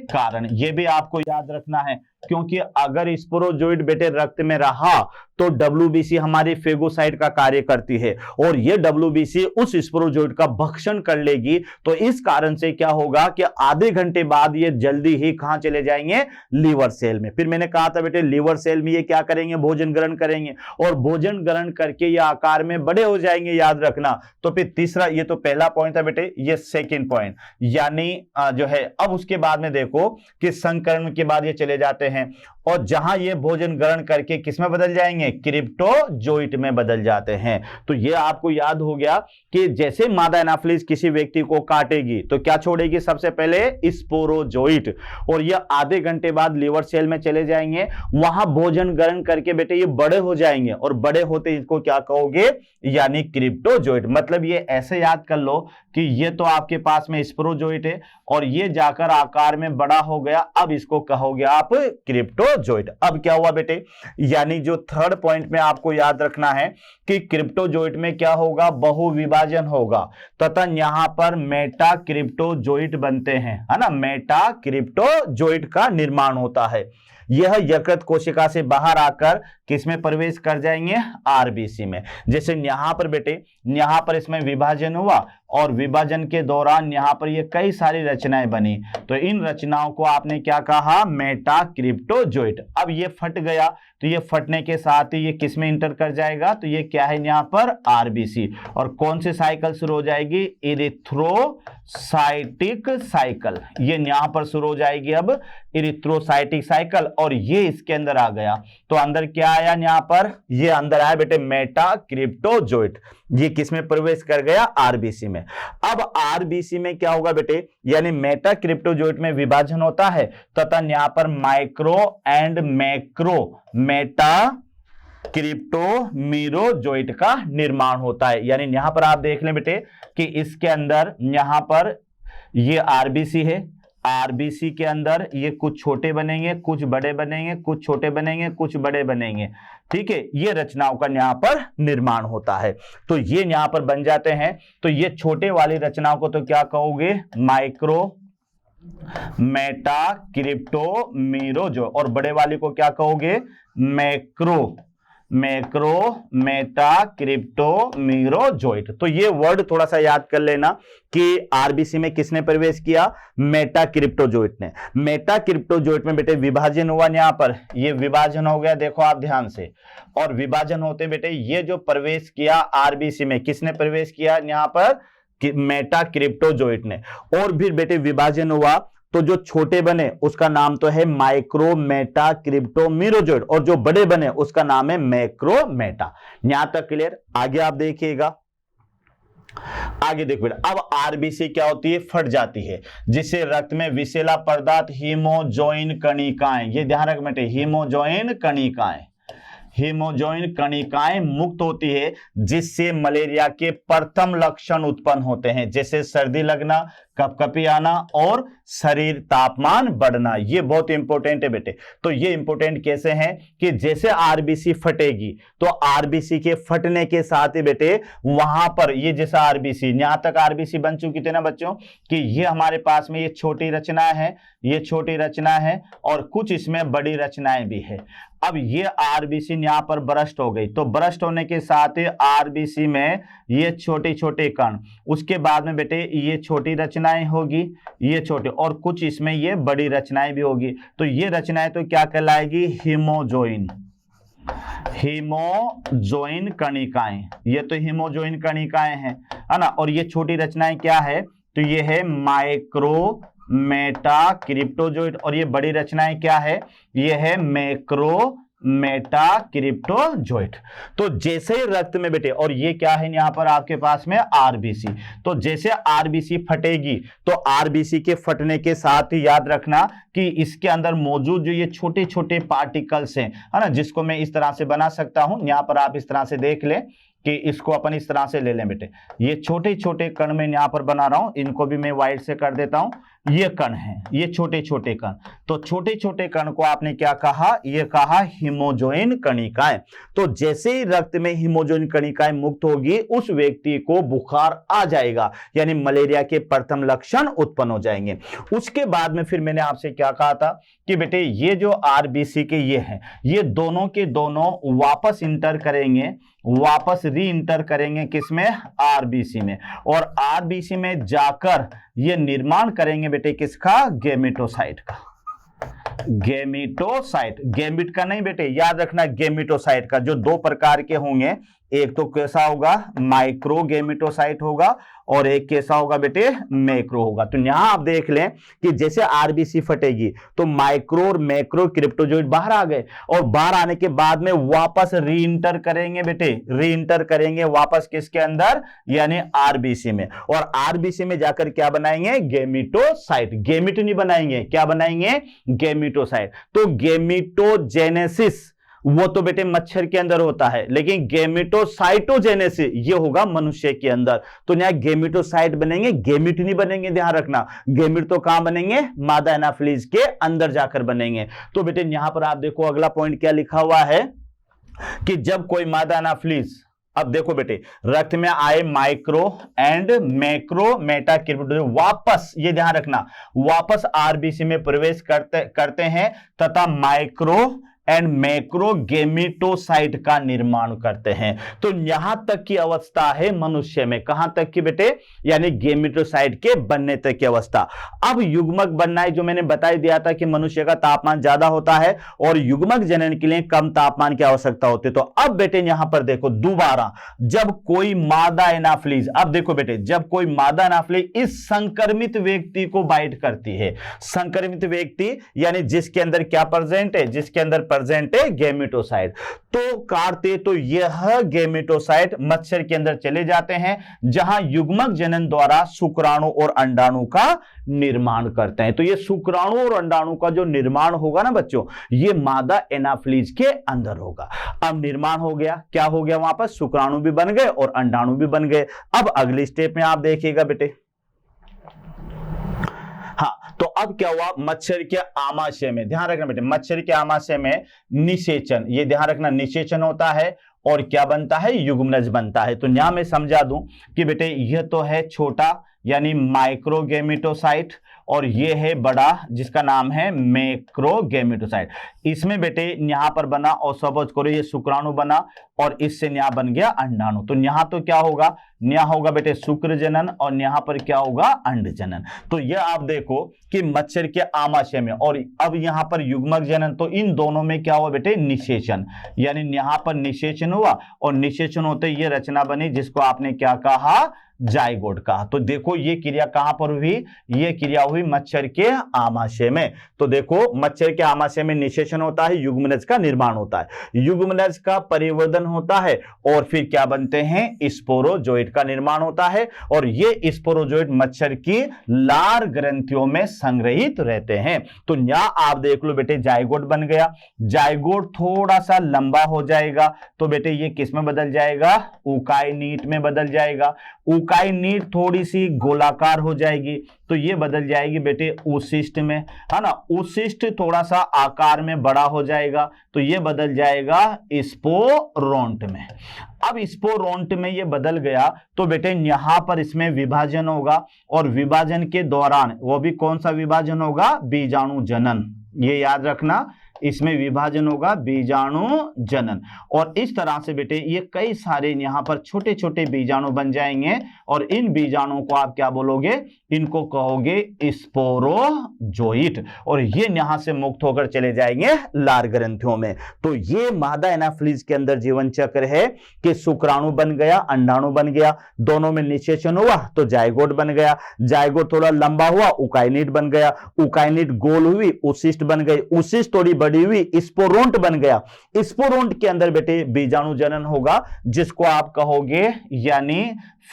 कारण, ये भी आपको याद रखना है, क्योंकि अगर स्पोरोजोइड बेटे रक्त में रहा तो डब्ल्यूबीसी हमारी फेगोसाइट का कार्य करती है और ये डब्ल्यूबीसी उस स्पोरोजोइड का भक्षण कर लेगी। तो इस कारण से क्या होगा कि आधे घंटे बाद ये जल्दी ही कहां चले जाएंगे, लीवर सेल में। फिर मैंने कहा था बेटे लीवर सेल में ये क्या करेंगे, भोजन ग्रहण करेंगे और भोजन ग्रहण करके ये आकार में बड़े हो जाएंगे, याद रखना। तो फिर तीसरा, ये तो पहला पॉइंट था बेटे, ये सेकेंड पॉइंट, यानी जो है अब उसके बाद में देखो कि संक्रमण के बाद ये चले जाते हैं और जहां ये भोजन ग्रहण करके किसमें बदल जाएंगे, क्रिप्टोजोइट में बदल जाते हैं। तो ये आपको याद हो गया कि जैसे मादा एनाफिलीज किसी व्यक्ति को काटेगी तो क्या छोड़ेगी, सबसे पहले स्पोरोजोइट, और ये आधे घंटे बाद लीवर सेल में चले जाएंगे, वहां भोजन ग्रहण करके बेटे ये बड़े हो जाएंगे और बड़े होते इसको क्या कहोगे, यानी क्रिप्टोजोइट। मतलब ये ऐसे याद कर लो कि ये तो आपके पास में स्पोरोजोइट है और ये जाकर आकार में बड़ा हो गया, अब इसको कहोगे आप क्रिप्टोजोइट। अब क्या हुआ बेटे, यानी जो थर्ड पॉइंट में आपको याद रखना है कि क्रिप्टोजोइट में क्या होगा, बहुविभाजन होगा तथा यहां पर मेटा क्रिप्टोजोइट बनते हैं, है ना, मेटा क्रिप्टोजोइट का निर्माण होता है। यह यकृत कोशिका से बाहर आकर किसमें प्रवेश कर जाएंगे, आरबीसी में। जैसे यहां पर बेटे, यहां पर इसमें विभाजन हुआ और विभाजन के दौरान यहां पर ये कई सारी रचनाएं बनी, तो इन रचनाओं को आपने क्या कहा, मेटा क्रिप्टोजोइट। अब ये फट गया, तो ये फटने के साथ ही ये किस में इंटर कर जाएगा, तो ये क्या है यहाँ पर आरबीसी। और कौन सी साइकिल शुरू हो जाएगी, इरिथ्रोसाइटिक साइकिल, ये यहां पर शुरू हो जाएगी अब इरिथ्रोसाइटिक साइकिल। और ये इसके अंदर आ गया, तो अंदर क्या आया यहाँ पर, ये अंदर आया बेटे मेटाक्रिप्टोजोइट, ये किस में प्रवेश कर गया, आरबीसी में। अब आरबीसी में क्या होगा बेटे, यानी मेटाक्रिप्टोजोइट में विभाजन होता है तथा यहाँ पर माइक्रो एंड मैक्रो मेटा क्रिप्टोमीरोजोइट का निर्माण होता है। यानी यहां पर आप देख लें बेटे कि इसके अंदर यहां पर ये आरबीसी है, आरबीसी के अंदर ये कुछ छोटे बनेंगे, कुछ बड़े बनेंगे, कुछ छोटे बनेंगे, कुछ बड़े बनेंगे, ठीक है। ये रचनाओं का यहां पर निर्माण होता है, तो ये यहां पर बन जाते हैं। तो ये छोटे वाली रचनाओं को तो क्या कहोगे, माइक्रो मेटा क्रिप्टोमीरोजो, और बड़े वाले को क्या कहोगे, मैक्रो मेटा क्रिप्टोमीरोजोइट। तो ये वर्ड थोड़ा सा याद कर लेना कि आरबीसी में किसने प्रवेश किया, मेटा क्रिप्टोजोइट ने। मेटा क्रिप्टोजोइट में बेटे विभाजन हुआ, यहां पर ये विभाजन हो गया, देखो आप ध्यान से। और विभाजन होते बेटे ये जो प्रवेश किया आरबीसी में, किसने प्रवेश किया यहां पर, मेटा क्रिप्टोजोइट ने। और फिर बेटे विभाजन हुआ तो जो छोटे बने उसका नाम तो है माइक्रो मेटा क्रिप्टोमीरोजोइट, और जो बड़े बने उसका नाम है मैक्रो मेटा। यहां तक क्लियर। आगे आप देखिएगा, आगे देखो बेटा, अब आरबीसी क्या होती है, फट जाती है, जिससे रक्त में विषैला पदार्थ हीमोजोइन कणिकाएं, ये ध्यान रख बेटे, हीमोजोइन कणिकाएं मुक्त होती है, जिससे मलेरिया के प्रथम लक्षण उत्पन्न होते हैं, जैसे सर्दी लगना, कपकपी आना और शरीर तापमान बढ़ना। ये बहुत इंपॉर्टेंट है बेटे। तो ये इंपॉर्टेंट कैसे हैं कि जैसे आरबीसी फटेगी तो आरबीसी के फटने के साथ ही बेटे वहां पर ये जैसा आरबीसी, यहां तक आरबीसी बन चुकी थी ना बच्चों कि ये हमारे पास में ये छोटी रचना है, ये छोटी रचना है और कुछ इसमें बड़ी रचनाएं भी है। अब ये आरबीसी यहां पर बरस्ट हो गई, तो बरस्ट होने के साथ ही आरबीसी में ये छोटे छोटे कण, उसके बाद में बेटे ये छोटी रचनाएं होगी, ये छोटे, और कुछ इसमें ये बड़ी रचनाएं भी होगी। तो ये रचनाएं तो क्या कहलाएगी, हीमोजोइन कणिकाएं, ये तो हीमोजोइन कणिकाएं हैं, है ना। और ये छोटी रचनाएं क्या है, तो ये है माइक्रो मेटा क्रिप्टोजोइट, और ये बड़ी रचनाएं क्या है, ये है मैक्रो मेटा क्रिप्टोजोइट। तो जैसे ही रक्त में बेटे, और ये क्या है यहां पर आपके पास में आरबीसी, तो जैसे आरबीसी फटेगी तो आरबीसी के फटने के साथ ही याद रखना कि इसके अंदर मौजूद जो ये छोटे छोटे पार्टिकल्स हैं, है ना, जिसको मैं इस तरह से बना सकता हूं, यहां पर आप इस तरह से देख लें कि इसको अपन इस तरह से ले लें बेटे, ये छोटे छोटे कण मैं यहां पर बना रहा हूं, इनको भी मैं व्हाइट से कर देता हूं, ये कण हैं, ये छोटे छोटे कण। तो छोटे छोटे कण को आपने क्या कहा, ये कहा हीमोजोइन कणिकाएं। तो जैसे ही रक्त में हीमोजोइन कणिकाएं मुक्त होगी उस व्यक्ति को बुखार आ जाएगा, यानी मलेरिया के प्रथम लक्षण उत्पन्न हो जाएंगे। उसके बाद में फिर मैंने आपसे क्या कहा था कि बेटे ये जो आरबीसी के ये हैं, ये दोनों के दोनों वापस इंटर करेंगे, वापस री इंटर करेंगे किसमें, आरबीसी में, और आरबीसी में जाकर ये निर्माण करेंगे बेटे किसका, गेमेटोसाइट का। गेमिटोसाइट, गेमिट का नहीं बेटे, याद रखना गेमिटोसाइट का, जो दो प्रकार के होंगे, एक तो कैसा होगा, माइक्रो गेमिटोसाइट होगा, और एक कैसा होगा बेटे, मैक्रो होगा। तो यहां आप देख लें कि जैसे आरबीसी फटेगी तो माइक्रो और मैक्रो क्रिप्टोजोइट बाहर आ गए, और बाहर आने के बाद में वापस री इंटर करेंगे बेटे, री इंटर करेंगे वापस किसके अंदर, यानी आरबीसी में, और आरबीसी में जाकर क्या बनाएंगे, गेमिटोसाइट। गेमिट नहीं बनाएंगे, क्या बनाएंगे, गेमिटोसाइट। तो गेमिटोजेनेसिस वो तो बेटे मच्छर के अंदर होता है, लेकिन गेमिटोसाइटोजेनेसिस ये होगा मनुष्य के अंदर। तो यहां गेमिटोसाइट बनेंगे, गेमिट नहीं बनेंगे, ध्यान रखना। गेमिट तो कहां बनेंगे, मादा एनाफिलीज के अंदर जाकर बनेंगे। तो बेटे यहां पर आप देखो अगला पॉइंट क्या लिखा हुआ है कि जब कोई मादा एनाफिलीज, अब देखो बेटे रक्त में आए micro and macro Meta cryptozoite वापस, ये ध्यान रखना, वापस आरबीसी में प्रवेश करते हैं तथा माइक्रो एंड मैक्रोगेमेटोसाइट का निर्माण करते हैं। तो यहां तक की अवस्था है मनुष्य में, कहां तक की बेटे, यानी गेमेटोसाइट के बनने तक की अवस्था। अब युग्मक बनना है, जो मैंने बता दिया था कि मनुष्य का तापमान ज्यादा होता है और युग्मक जनन के लिए कम तापमान की आवश्यकता होती है। तो अब बेटे यहां पर देखो दोबारा, जब कोई मादा एनाफिलीज, अब देखो बेटे, जब कोई मादा एनाफिलीज इस संक्रमित व्यक्ति को बाइट करती है, संक्रमित व्यक्ति यानी जिसके अंदर क्या प्रेजेंट है, जिसके अंदर प्रेजेंट है गेमेटोसाइट, तो काटते तो यह गेमेटोसाइट मच्छर के अंदर चले जाते हैं, जहां युग्मक जनन द्वारा शुक्राणु और अंडाणु का निर्माण करते हैं। तो ये शुक्राणु और अंडाणु का जो निर्माण होगा ना बच्चों, ये मादा एनाफिलीज के अंदर होगा। अब निर्माण हो गया, क्या हो गया, वहां पर शुक्राणु भी बन गए और अंडाणु भी बन गए। अब अगले स्टेप में आप देखिएगा बेटे, हाँ, तो अब क्या हुआ, मच्छर के आमाशय में, ध्यान रखना बेटे, मच्छर के आमाशय में निषेचन, ये ध्यान रखना, निषेचन होता है और क्या बनता है, युग्मनज बनता है। तो यहां मैं समझा दूं कि बेटे यह तो है छोटा यानी माइक्रोगेमेटोसाइट और ये है बड़ा जिसका नाम है मैक्रोगेमेटोसाइट। इसमें बेटे यहां पर बना और सपोज करो ये शुक्राणु बना और इससे यहां बन गया अंडाणु। तो यहां तो क्या होगा, यहां होगा बेटे शुक्र जनन और यहां पर क्या होगा, अंड जनन। तो यह आप देखो कि मच्छर के आमाशय में, और अब यहां पर युग्मक जनन, तो इन दोनों में क्या हुआ बेटे, निषेचन, यानी यहां पर निषेचन हुआ और निषेचन होते ये रचना बनी जिसको आपने क्या कहा, जाइगोट कहा। तो देखो ये क्रिया कहां पर हुई, ये क्रिया हुई मच्छर के आमाशय में। तो देखो मच्छर के आमाशय में निषेचन होता है, युग्मनज का निर्माण होता है, युग्मनज का परिवर्धन होता है और फिर क्या बनते हैं, स्पोरोजोइट का निर्माण होता है और ये स्पोरोजोइट मच्छर की लार ग्रंथियों में संग्रहित रहते हैं। तो यहां आप देख लो बेटे जाइगोट बन गया, जाइगोट थोड़ा सा लंबा हो जाएगा तो बेटे ये किस में बदल जाएगा, ऊकाइनीट में बदल जाएगा, ऊकाइनीट थोड़ी सी गोलाकार हो जाएगी तो ये बदल जाएगी बेटे उशिष्ट में, है ना, उशिष्ट थोड़ा सा आकार में बड़ा हो जाएगा तो ये बदल जाएगा स्पोरोंट में। अब स्पोरोंट में ये बदल गया तो बेटे यहां पर इसमें विभाजन होगा और विभाजन के दौरान, वो भी कौन सा विभाजन होगा, बीजाणु जनन, ये याद रखना, इसमें विभाजन होगा बीजाणु जनन। और इस तरह से बेटे ये कई सारे यहां पर छोटे छोटे बीजाणु बन जाएंगे और इन बीजाणुओं को आप क्या बोलोगे, इनको कहोगे स्पोरोजोइट और ये यहां से मुक्त होकर चले जाएंगे लार ग्रंथियों में। तो ये मादा एनाफिलीज के अंदर जीवन चक्र है कि शुक्राणु बन गया, अंडाणु बन गया, दोनों में निषेचन हुआ तो जाइगोट बन गया, जाइगोट थोड़ा लंबा हुआ, उकाइनीट बन गया, उकाइनीट गोल हुई, उशिष्ट बन गई, उशिष्ट थोड़ी बड़ी हुई, स्पोरोंट बन गया, स्पोरोंट के अंदर बेटे बीजाणु जनन होगा जिसको आप कहोगे यानी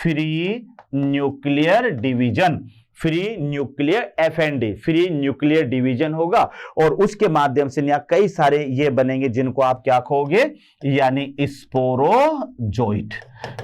free nuclear division, free nuclear FND, free nuclear division होगा और उसके माध्यम से यहाँ कई सारे ये बनेंगे जिनको आप क्या कहोगे, यानी स्पोरोजोइट,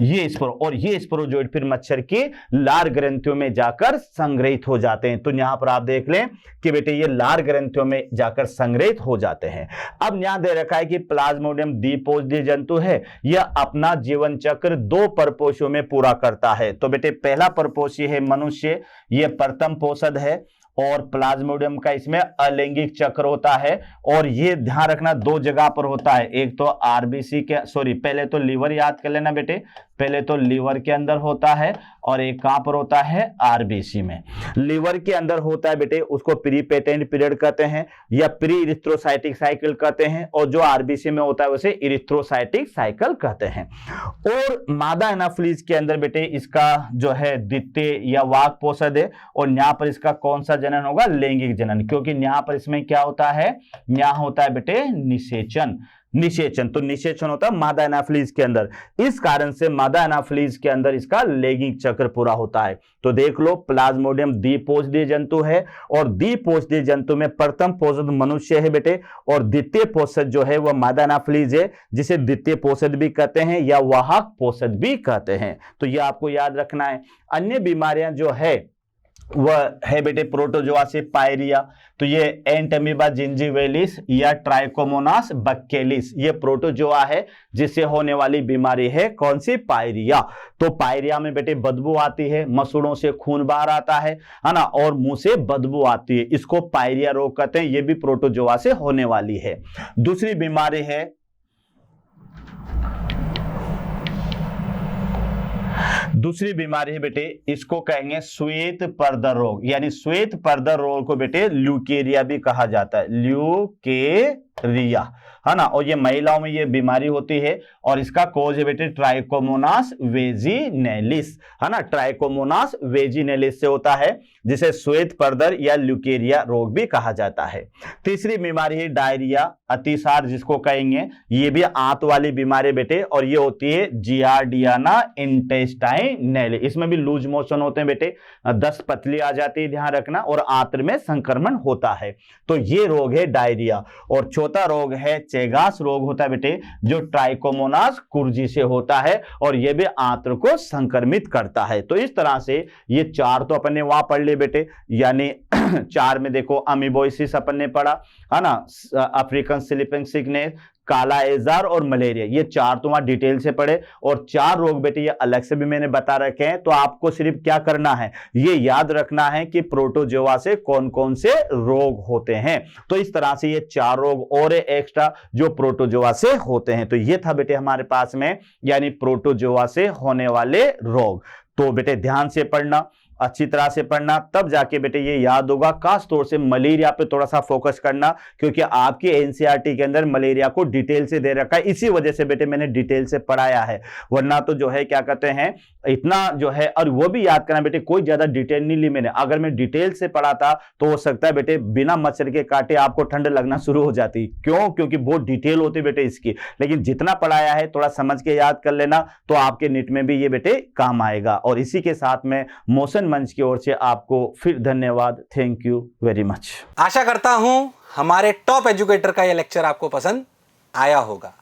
ये स्पोरो, और ये स्पोरोजोइट फिर मच्छर की लार ग्रंथियों में जाकर संग्रहित हो जाते हैं। तो यहां पर आप देख लें कि बेटे ये लार ग्रंथियों में जाकर संग्रहित हो जाते हैं। अब यहां दे रखा है कि प्लाज्मोडियम द्विपोषीय जंतु है, यह अपना जीवन चक्र 2 परपोषियों में पूरा करता है। तो बेटे पहला परपोषी है मनुष्य, यह प्रथम पोषद है और प्लाज्मोडियम का इसमें अलैंगिक चक्र होता है और ये ध्यान रखना 2 जगह पर होता है, एक तो आरबीसी के, सॉरी पहले तो लीवर याद कर लेना बेटे, पहले तो लीवर के अंदर होता है और एक कहां पर होता है, आरबीसी में। लीवर के अंदर होता है बेटे उसको प्री पेटेंट पीरियड कहते हैं या प्री इरिथ्रोसाइटिक साइकिल कहते हैं और जो आरबीसी में होता है उसे इरिथ्रोसाइटिक साइकिल कहते हैं। और मादा एनाफिलीज के अंदर बेटे इसका जो है द्वितीय या वाहक पोषद है और यहां पर इसका कौन सा जनन होगा, लैंगिक जनन, क्योंकि यहां पर इसमें क्या होता है, यहां होता है बेटे निषेचन, निषेचन, तो निषेचन होता है मादा एनाफिलीज के अंदर, इस कारण से मादा एनाफिलीज के अंदर इसका लैंगिक चक्र पूरा होता है। तो देख लो प्लाज्मोडियम द्विपोषीय जंतु है और द्विपोषीय जंतु में प्रथम पोषद मनुष्य है बेटे और द्वितीय पोषद जो है वह मादा एनाफिलीज है जिसे द्वितीय पोषद भी कहते हैं या वाहक पोषद भी कहते हैं। तो यह आपको याद रखना है। अन्य बीमारियां जो है वह है बेटे प्रोटोजोआ से पायरिया। तो ये एंटमीबा जिंजीवेलिस या ट्राइकोमोनास बक्केलिस, ये प्रोटोजोआ है जिससे होने वाली बीमारी है कौन सी? पायरिया। तो पायरिया में बेटे बदबू आती है, मसूड़ों से खून बाहर आता है ना, और मुंह से बदबू आती है, इसको पायरिया रोग कहते हैं। ये भी प्रोटोजोआ से होने वाली है। दूसरी बीमारी है बेटे, इसको कहेंगे श्वेत पर्दा रोग, यानी श्वेत पर्दा रोग को बेटे ल्यूकेरिया भी कहा जाता है, ल्यूकेरिया, है ना। और ये महिलाओं में ये बीमारी होती है और इसका कोज है बेटे ट्राइकोमोनास वेजिनेलिस, है ना, ट्राइकोमोनास वेजिनेलिस से होता है, जिसे श्वेत पर्दर या ल्यूकेरिया रोग भी कहा जाता है। तीसरी बीमारी है डायरिया, अतिसार जिसको कहेंगे, ये भी आंत वाली बीमारी बेटे, और ये होती है जियार्डियाना इंटेस्टाइनल। इसमें भी लूज मोशन होते हैं बेटे, दस्त पतली आ जाती है, ध्यान रखना, और आंत्र में संक्रमण होता है। तो ये रोग है डायरिया। और चौथा रोग है चेगास रोग होता है बेटे, जो ट्राइकोमोनास कुर्जी से होता है और ये भी आंत्र को संक्रमित करता है। तो इस तरह से ये चार तो अपन ने वहां पढ़ लिए बेटे, यानी चार में देखो अमीबोसिस अपन ने पढ़ा, है ना, अफ्रीकन स्लीपिंग सिकनेस, काला एजार और मलेरिया, ये चार तो वहां डिटेल से पढ़े। और चार रोग बेटे ये अलग से भी मैंने बता रखे हैं। तो आपको सिर्फ क्या करना है, ये याद रखना है कि प्रोटोजोआ से कौन कौन से रोग होते हैं। तो इस तरह से ये चार रोग और एक्स्ट्रा जो प्रोटोजोआ से होते हैं। तो ये था बेटे हमारे पास में, यानी प्रोटोजोआ से होने वाले रोग। तो बेटे ध्यान से पढ़ना, अच्छी तरह से पढ़ना, तब जाके बेटे ये याद होगा। खास तौर से मलेरिया पे थोड़ा सा फोकस करना, क्योंकि आपके एनसीईआरटी के अंदर मलेरिया को डिटेल से दे रखा है, इसी वजह से बेटे मैंने डिटेल से पढ़ाया है। वरना तो जो है क्या कहते हैं, इतना जो है, और वो भी याद करना बेटे, कोई ज्यादा डिटेल नहीं ली मैंने। अगर मैं डिटेल से पढ़ाता तो हो सकता है बेटे बिना मच्छर के काटे आपको ठंड लगना शुरू हो जाती। क्यों? क्योंकि बहुत डिटेल होती बेटे इसकी। लेकिन जितना पढ़ाया है थोड़ा समझ के याद कर लेना, तो आपके नीट में भी ये बेटे काम आएगा। और इसी के साथ में मोशन मंच की ओर से आपको फिर धन्यवाद। Thank you very much. आशा करता हूं हमारे टॉप एजुकेटर का यह लेक्चर आपको पसंद आया होगा।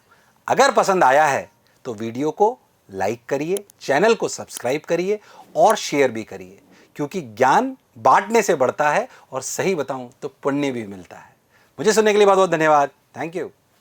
अगर पसंद आया है तो वीडियो को लाइक करिए, चैनल को सब्सक्राइब करिए और शेयर भी करिए, क्योंकि ज्ञान बांटने से बढ़ता है और सही बताऊं तो पुण्य भी मिलता है। मुझे सुनने के लिए बहुत बहुत धन्यवाद। Thank you.